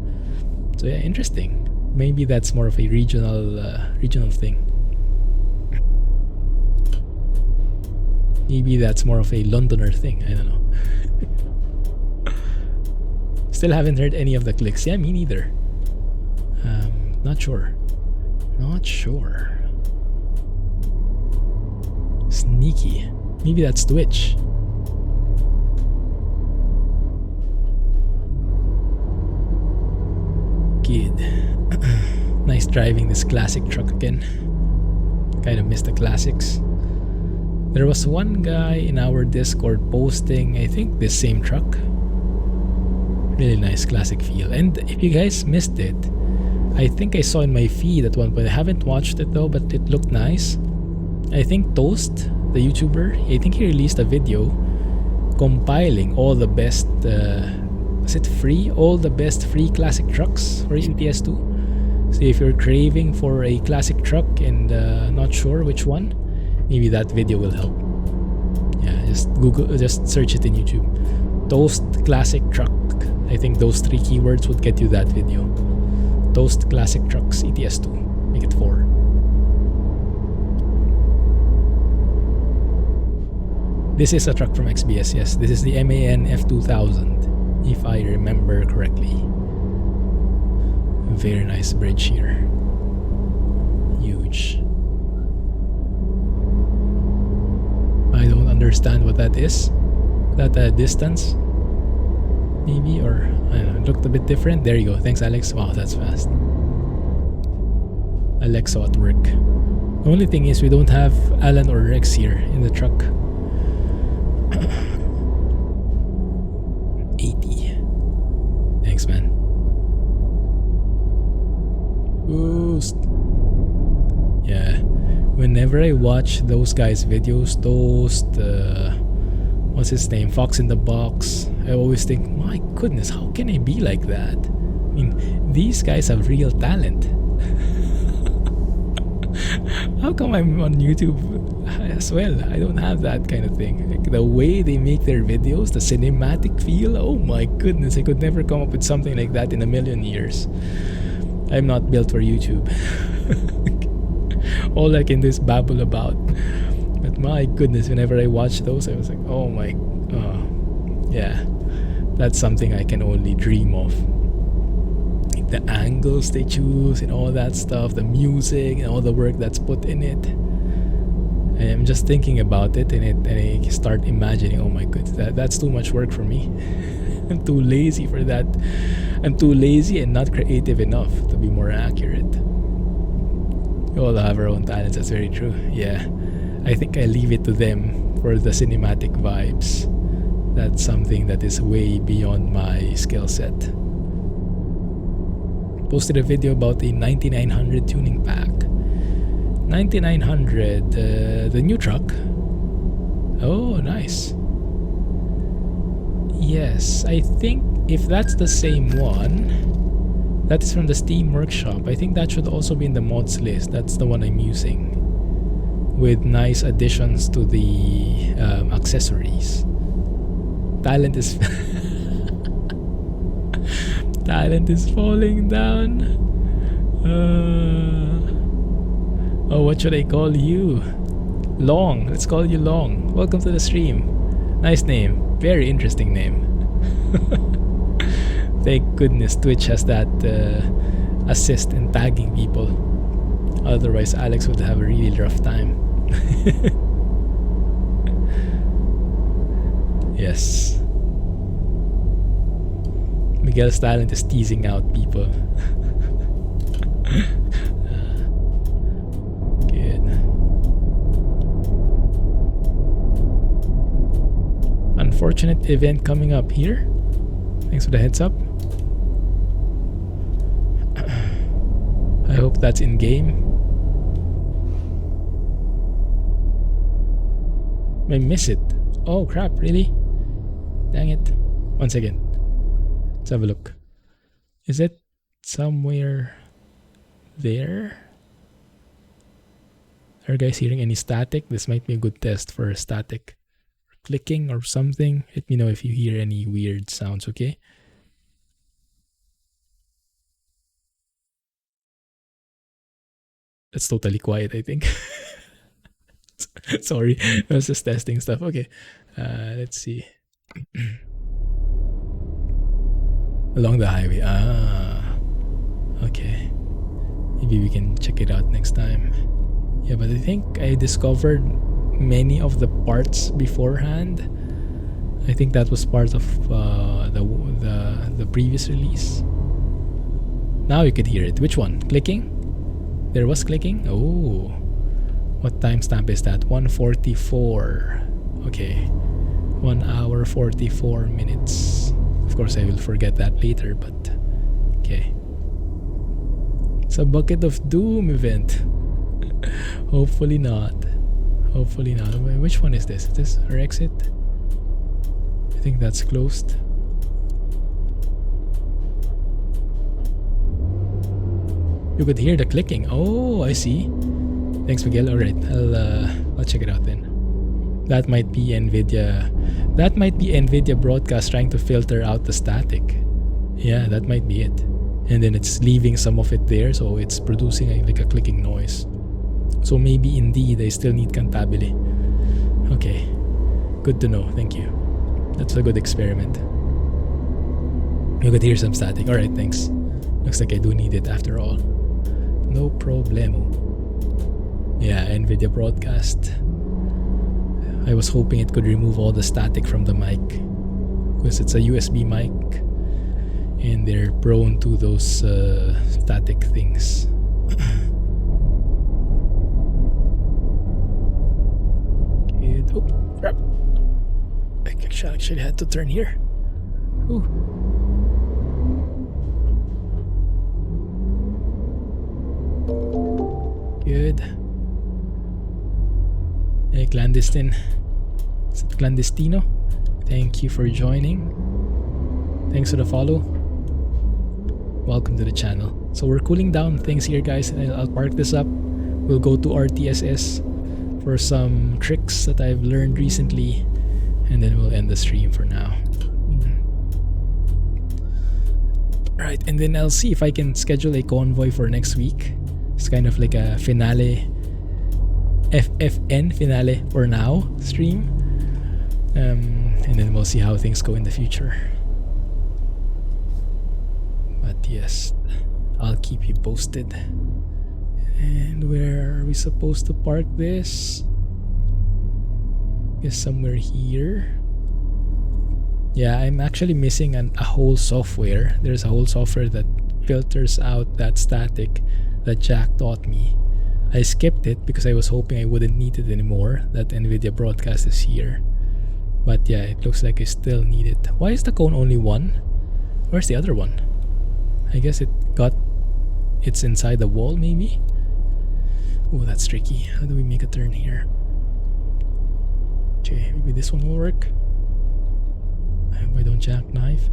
A: So yeah, interesting. Maybe that's more of a regional thing. Maybe that's more of a Londoner thing. I don't know. Still haven't heard any of the clicks. Yeah, me neither. Not sure. Sneaky. Maybe that's Twitch. Good. Nice driving this classic truck again. Kind of missed the classics. There was one guy in our Discord posting, I think, this same truck. Really nice classic feel. And if you guys missed it, I think I saw in my feed at one point. I haven't watched it though, but it looked nice. I think Toast, the YouTuber, I think he released a video compiling all the best, is it free? All the best free classic trucks for ETS2. So if you're craving for a classic truck and not sure which one, maybe that video will help. Yeah, just search it in YouTube. Toast classic truck. I think those 3 keywords would get you that video. Toast classic trucks ETS2. Make it 4. This is a truck from XBS, yes. This is the MAN F2000, if I remember correctly. Very nice bridge here. Huge. I don't understand what that is. That distance? Maybe, or I don't know, it looked a bit different. There you go. Thanks, Alex. Wow, that's fast. Alexa at work. The only thing is we don't have Alan or Rex here in the truck. 80. Thanks, man. Boost. Yeah. Whenever I watch those guys' videos, Toast, what's his name? Fox in the Box. I always think, my goodness, how can I be like that? I mean, these guys have real talent. How come I'm on YouTube as well? I don't have that kind of thing. Like the way they make their videos, the cinematic feel, oh my goodness, I could never come up with something like that in a million years. I'm not built for YouTube. All I can do is babble about. But my goodness, whenever I watch those, I was like, oh my, yeah, that's something I can only dream of. Like the angles they choose and all that stuff, the music and all the work that's put in it. I'm just thinking about it and I start imagining, oh my goodness, that's too much work for me. I'm too lazy for that. I'm too lazy and not creative enough to be more accurate. We all have our own talents, that's very true. Yeah. I think I leave it to them for the cinematic vibes. That's something that is way beyond my skill set. Posted a video about the 9900 tuning pack. 9900, the new truck. Oh, nice. Yes, I think if that's the same one, that is from the Steam Workshop. I think that should also be in the mods list. That's the one I'm using, with nice additions to the accessories. Talent is talent is falling down. Oh, what should I call you? Long. Let's call you Long. Welcome to the stream. Nice name. Very interesting name. Thank goodness Twitch has that assist in tagging people. Otherwise, Alex would have a really rough time. Yes. Miguel's talent is teasing out people. Good. Unfortunate event coming up here. Thanks for the heads up. I hope that's in game. I miss it. Oh crap, really? Dang it. One second. Let's have a look. Is it somewhere there? Are you guys hearing any static? This might be a good test for static. Clicking or something. Let me know if you hear any weird sounds, okay? It's totally quiet, I think. Sorry, I was just testing stuff. Okay, let's see. Along the highway. Ah, okay. Maybe we can check it out next time. Yeah, but I think I discovered many of the parts beforehand. I think that was part of the previous release. Now you could hear it. Which one? Clicking? There was clicking? Oh. What timestamp is that? 1:44. Okay. 1 hour 44 minutes. Of course, I will forget that later, but okay. It's a Bucket of Doom event. Hopefully not. Hopefully not. Which one is this? Is this our exit? I think that's closed. You could hear the clicking. Oh, I see. Thanks, Miguel. All right, I'll check it out then. That might be Nvidia. That might be Nvidia broadcast trying to filter out the static. Yeah, that might be it. And then it's leaving some of it there, so it's producing like a clicking noise. So maybe indeed I still need Compability. Okay, good to know. Thank you. That's a good experiment. You could hear some static. All right, thanks. Looks like I do need it after all. No problemo. Yeah, Nvidia broadcast. I was hoping it could remove all the static from the mic, because it's a USB mic and they're prone to those static things. Oh, crap. I actually had to turn here. Ooh. Good. Hey, clandestine. Is it clandestino? Thank you for joining. Thanks for the follow. Welcome to the channel. So we're cooling down things here, guys. I'll park this up. We'll go to RTSS for some tricks that I've learned recently, and then we'll end the stream for now. Right, and then I'll see if I can schedule a convoy for next week. It's kind of like a finale, FFN finale for now stream, and then we'll see how things go in the future. But yes, I'll keep you posted. And where are we supposed to park this? Guess somewhere here. Yeah, I'm actually missing a whole software. There's a whole software that filters out that static that Jack taught me. I skipped it because I was hoping I wouldn't need it anymore. That Nvidia broadcast is here. But yeah, it looks like I still need it. Why is the cone only one? Where's the other one? I guess it's inside the wall maybe? Oh, that's tricky. How do we make a turn here? Okay, maybe this one will work. I hope I don't jackknife.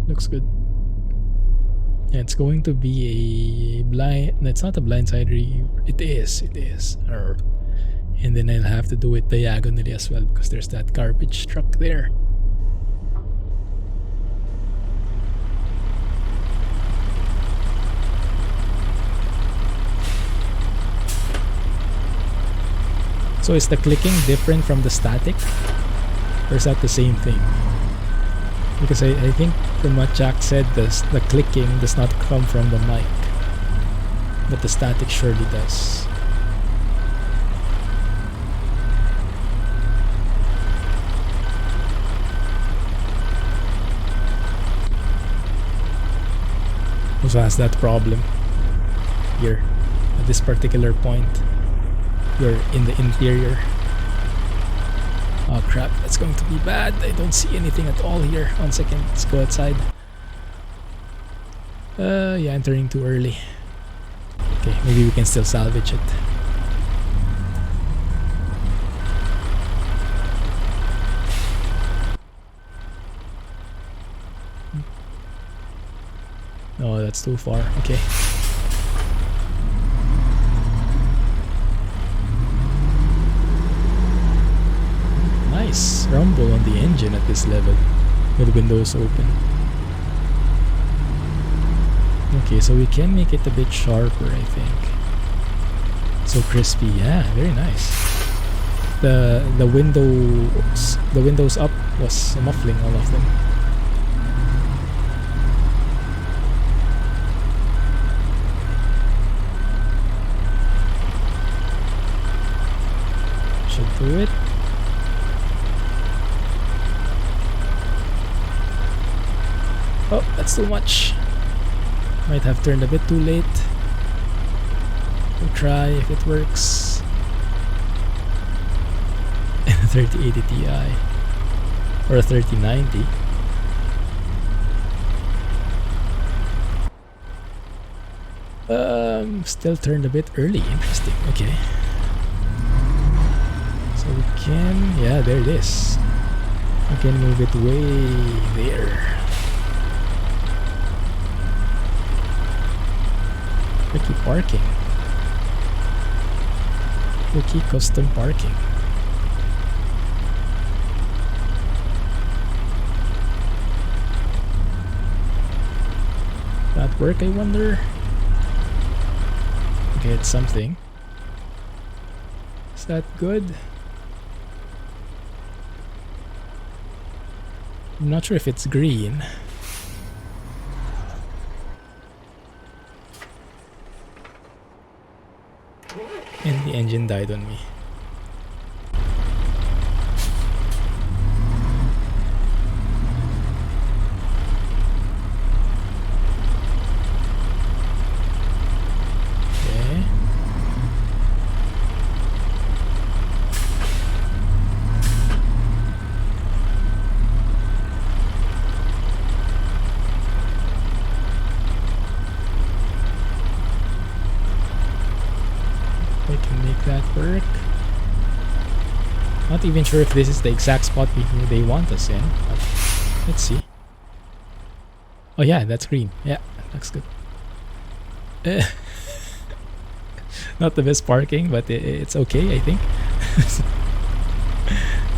A: Looks good. Yeah, it's going to be a blind. No, it's not a blindside reverse. It is. And then I'll have to do it diagonally as well because there's that garbage truck there. So is the clicking different from the static? Or is that the same thing? Because I think from what Jack said, the clicking does not come from the mic. But the static surely does. Also has that problem here at this particular point. You're in the interior. Oh crap, that's going to be bad. I don't see anything at all here. 1 second, let's go outside. Yeah, entering too early. Okay, maybe we can still salvage it. Oh, that's too far. Okay. Nice rumble on the engine at this level with windows open. Okay, so we can make it a bit sharper, I think. So crispy, yeah, very nice. The windows up was muffling all of them. Should do it. Oh, that's too much. Might have turned a bit too late. We'll try if it works. And a 3080 Ti or a 3090. Still turned a bit early. Interesting. Okay. So we can, yeah, there it is. We can move it way there. Tricky parking. Tricky custom parking. That work, I wonder? Okay, it's something. Is that good? I'm not sure if it's green. And the engine died on me. Work. Not even sure if this is the exact spot they want us in, but let's see. Oh yeah, that's green. Yeah, looks good. Not the best parking, but it's okay, I think.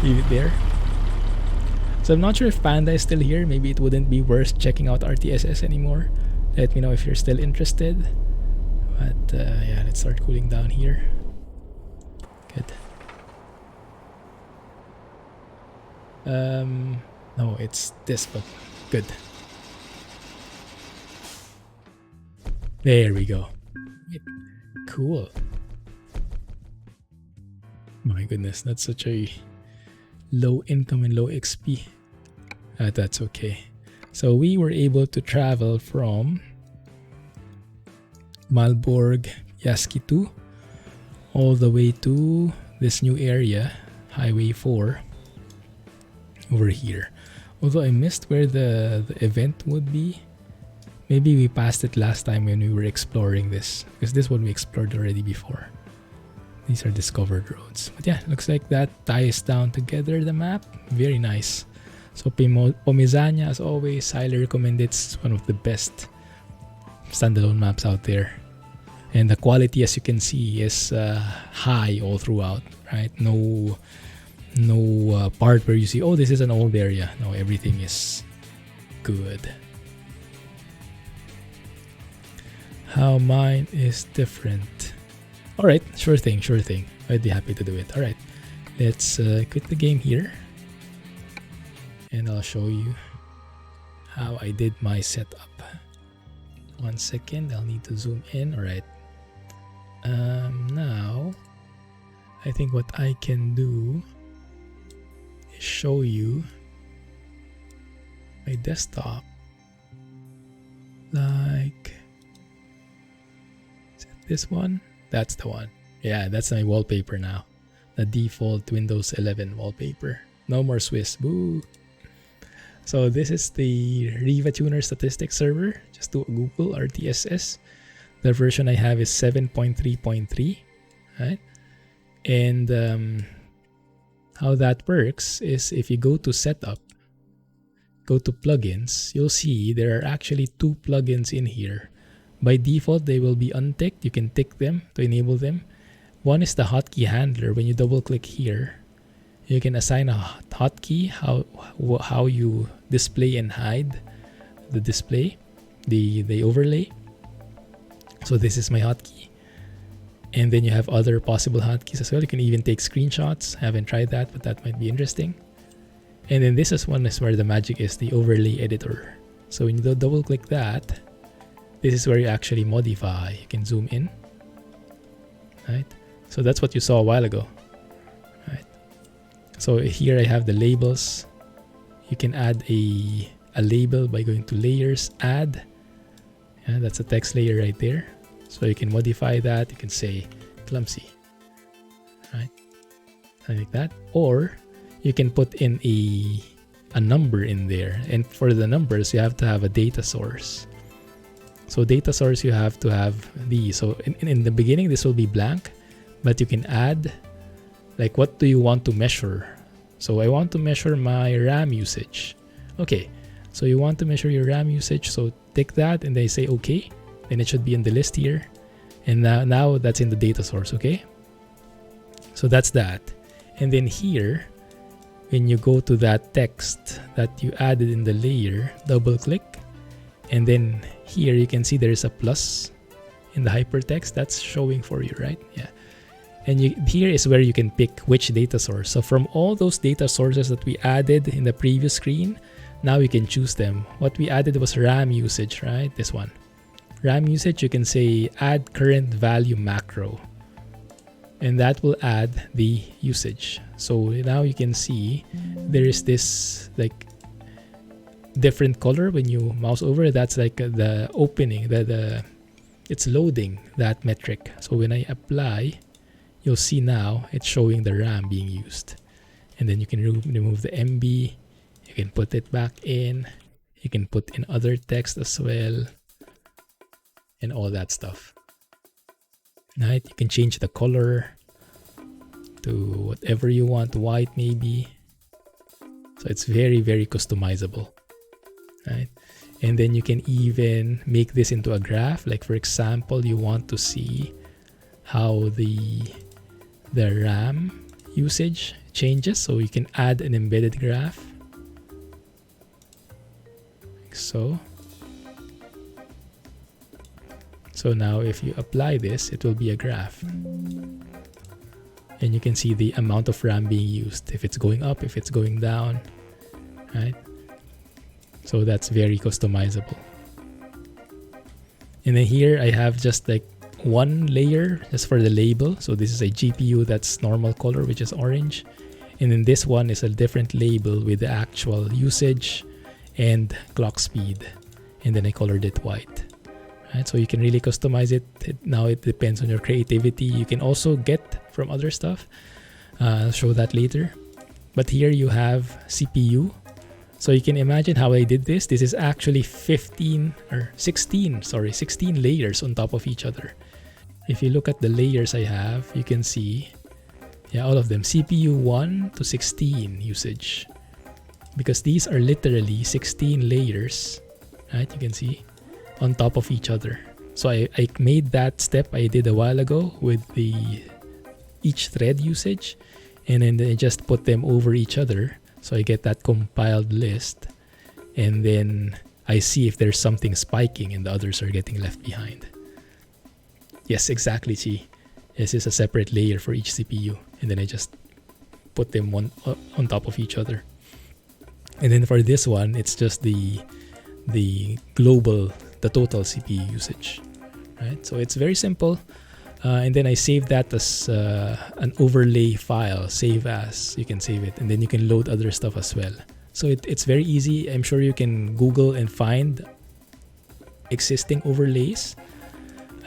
A: Leave it there. So I'm not sure if Panda is still here. Maybe it wouldn't be worth checking out RTSS anymore. Let me know if you're still interested. But yeah, let's start cooling down here. Good. No, it's this, but good. There we go. Cool. My goodness, that's such a low income and low XP. That's okay. So we were able to travel from Malborg Yaski 2 all the way to this new area, Highway 4, over here. Although I missed where the event would be. Maybe we passed it last time when we were exploring this, because this one we explored already before. These are discovered roads. But yeah, looks like that ties down together the map. Very nice. So Pomezania, as always, highly recommend it. It's one of the best standalone maps out there. And the quality, as you can see, is high all throughout, right? No part where you see, oh, this is an old area. No, everything is good. How mine is different. All right, sure thing. I'd be happy to do it. All right, let's quit the game here. And I'll show you how I did my setup. 1 second, I'll need to zoom in. All right. Now, I think what I can do is show you my desktop. Like, is it this one? That's the one. Yeah, that's my wallpaper now. The default Windows 11 wallpaper. No more Swiss. Boo! So this is the Riva Tuner Statistics server. Just do Google RTSS. The version I have is 7.3.3, right? And how that works is if you go to Setup, go to Plugins, you'll see there are actually 2 plugins in here. By default, they will be unticked. You can tick them to enable them. One is the hotkey handler. When you double-click here, you can assign a hotkey, how you display and hide the display, the overlay. So this is my hotkey. And then you have other possible hotkeys as well. You can even take screenshots. I haven't tried that, but that might be interesting. And then this is one is where the magic is, the overlay editor. So when you double click that, this is where you actually modify. You can zoom in, right? So that's what you saw a while ago, right? So here I have the labels. You can add a a label by going to layers, add. Yeah, that's a text layer right there. So you can modify that. You can say Clumsy, right? Something like that. Or you can put in a number in there. And for the numbers, you have to have a data source. So data source, you have to have these. So in the beginning, this will be blank, but you can add, like, what do you want to measure? So I want to measure my RAM usage. Okay, so you want to measure your RAM usage. So tick that and they say okay. Then it should be in the list here. And now that's in the data source, okay? So that's that. And then here, when you go to that text that you added in the layer, double click. And then here you can see there is a plus in the hypertext that's showing for you, right? Yeah. And here is where you can pick which data source. So from all those data sources that we added in the previous screen, now you can choose them. What we added was RAM usage, right? This one. RAM usage, you can say add current value macro. And that will add the usage. So now you can see there is this like different color when you mouse over. That's like the opening, it's loading that metric. So when I apply, you'll see now it's showing the RAM being used. And then you can remove the MB. You can put it back in. You can put in other text as well. And all that stuff. Right? You can change the color to whatever you want, white maybe. So it's very, very customizable. Right? And then you can even make this into a graph. Like for example, you want to see how the RAM usage changes. So you can add an embedded graph. Like so. So now if you apply this, it will be a graph. And you can see the amount of RAM being used. If it's going up, if it's going down, right? So that's very customizable. And then here I have just like one layer just for the label. So this is a GPU that's normal color, which is orange. And then this one is a different label with the actual usage and clock speed. And then I colored it white. Right, so you can really customize it. Now it depends on your creativity. You can also get from other stuff. I'll show that later. But here you have CPU. So you can imagine how I did this. This is actually 16 layers on top of each other. If you look at the layers I have, you can see, yeah, all of them. CPU 1 to 16 usage. Because these are literally 16 layers. Right, you can see. On top of each other. So I made that step I did a while ago with each thread usage, and then I just put them over each other. So I get that compiled list, and then I see if there's something spiking and the others are getting left behind. Yes, exactly. See, this is a separate layer for each CPU, and then I just put them one on top of each other. And then for this one, it's just the global, the total CPU usage, right? So it's very simple. And then I save that as an overlay file, save as, you can save it, and then you can load other stuff as well. So it's very easy. I'm sure you can Google and find existing overlays.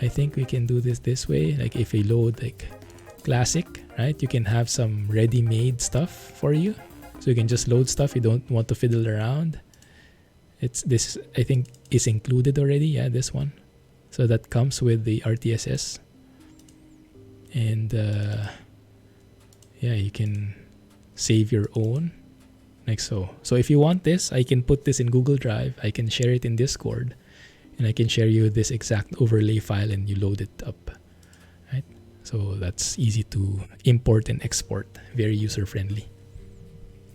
A: I think we can do this way. Like if we load like classic, right? You can have some ready-made stuff for you. So you can just load stuff. You don't want to fiddle around. This I think is included already. Yeah, this one. So that comes with the RTSS. And yeah, you can save your own like so. So if you want this, I can put this in Google Drive. I can share it in Discord, and I can share you this exact overlay file, and you load it up, right? So that's easy to import and export. Very user friendly.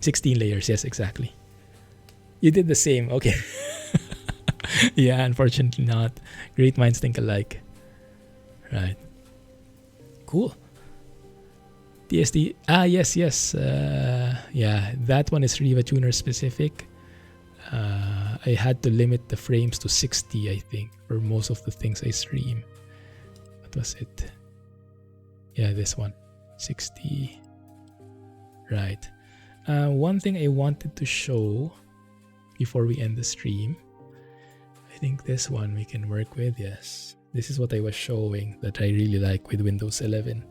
A: 16 layers, yes, exactly. You did the same, okay. Yeah, unfortunately not. Great minds think alike. Right. Cool. TSD. Yes. Yeah, that one is Riva Tuner specific. I had to limit the frames to 60, I think, for most of the things I stream. What was it? Yeah, this one. 60. Right. One thing I wanted to show before we end the stream. I think this one we can work with. Yes, this is what I was showing that I really like with Windows 11.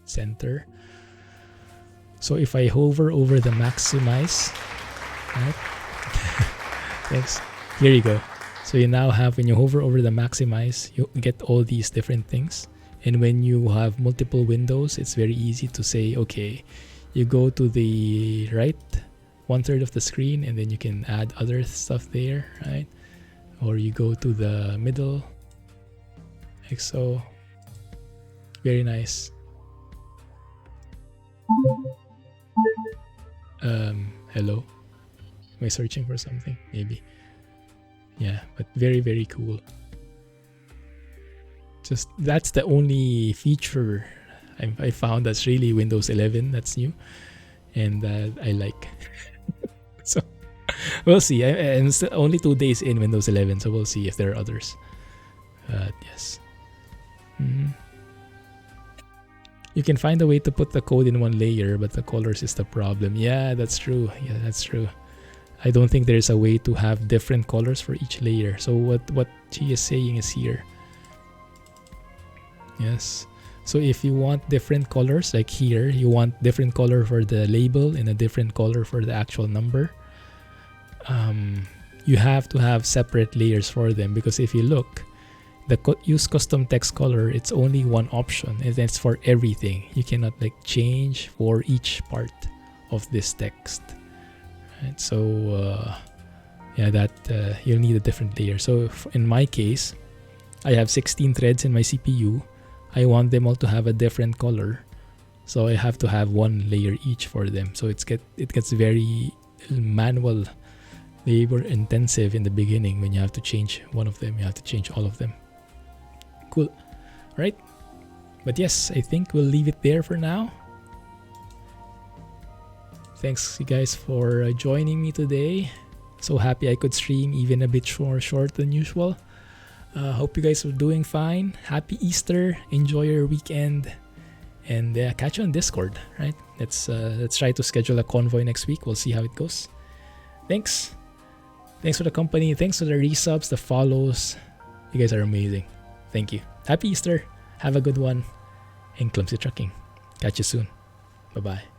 A: Center. So if I hover over the maximize, right? Thanks. Here you go. So you now have, when you hover over the maximize, you get all these different things. And when you have multiple windows, it's very easy to say, okay, you go to the right 1/3 of the screen, and then you can add other stuff there, right? Or you go to the middle, like so. Very nice. Hello? Am I searching for something? Maybe. Yeah, but very, very cool. Just, that's the only feature I found that's really Windows 11 that's new, and I like. So we'll see. I'm still only 2 days in Windows 11, so we'll see if there are others. Yes. You can find a way to put the code in one layer, but the colors is the problem. Yeah, that's true. Yeah, that's true. I don't think there's a way to have different colors for each layer. So what she is saying is here. Yes. So if you want different colors, like here, you want different color for the label and a different color for the actual number. You have to have separate layers for them, because if you look, the use custom text color, it's only one option, and it's for everything. You cannot like change for each part of this text. Right? So yeah, that you'll need a different layer. So in my case, I have 16 threads in my CPU. I want them all to have a different color, so I have to have one layer each for them. So it gets very manual, labor intensive in the beginning. When you have to change one of them, you have to change all of them. Cool, right? But yes, I think we'll leave it there for now. Thanks you guys for joining me today. So happy I could stream even a bit more short than usual. Hope you guys are doing fine. Happy Easter. Enjoy your weekend, and catch you on Discord. Right? Let's try to schedule a convoy next week. We'll see how it goes. Thanks for the company. Thanks for the resubs, the follows. You guys are amazing. Thank you. Happy Easter. Have a good one. And Clumsy Trucking. Catch you soon. Bye-bye.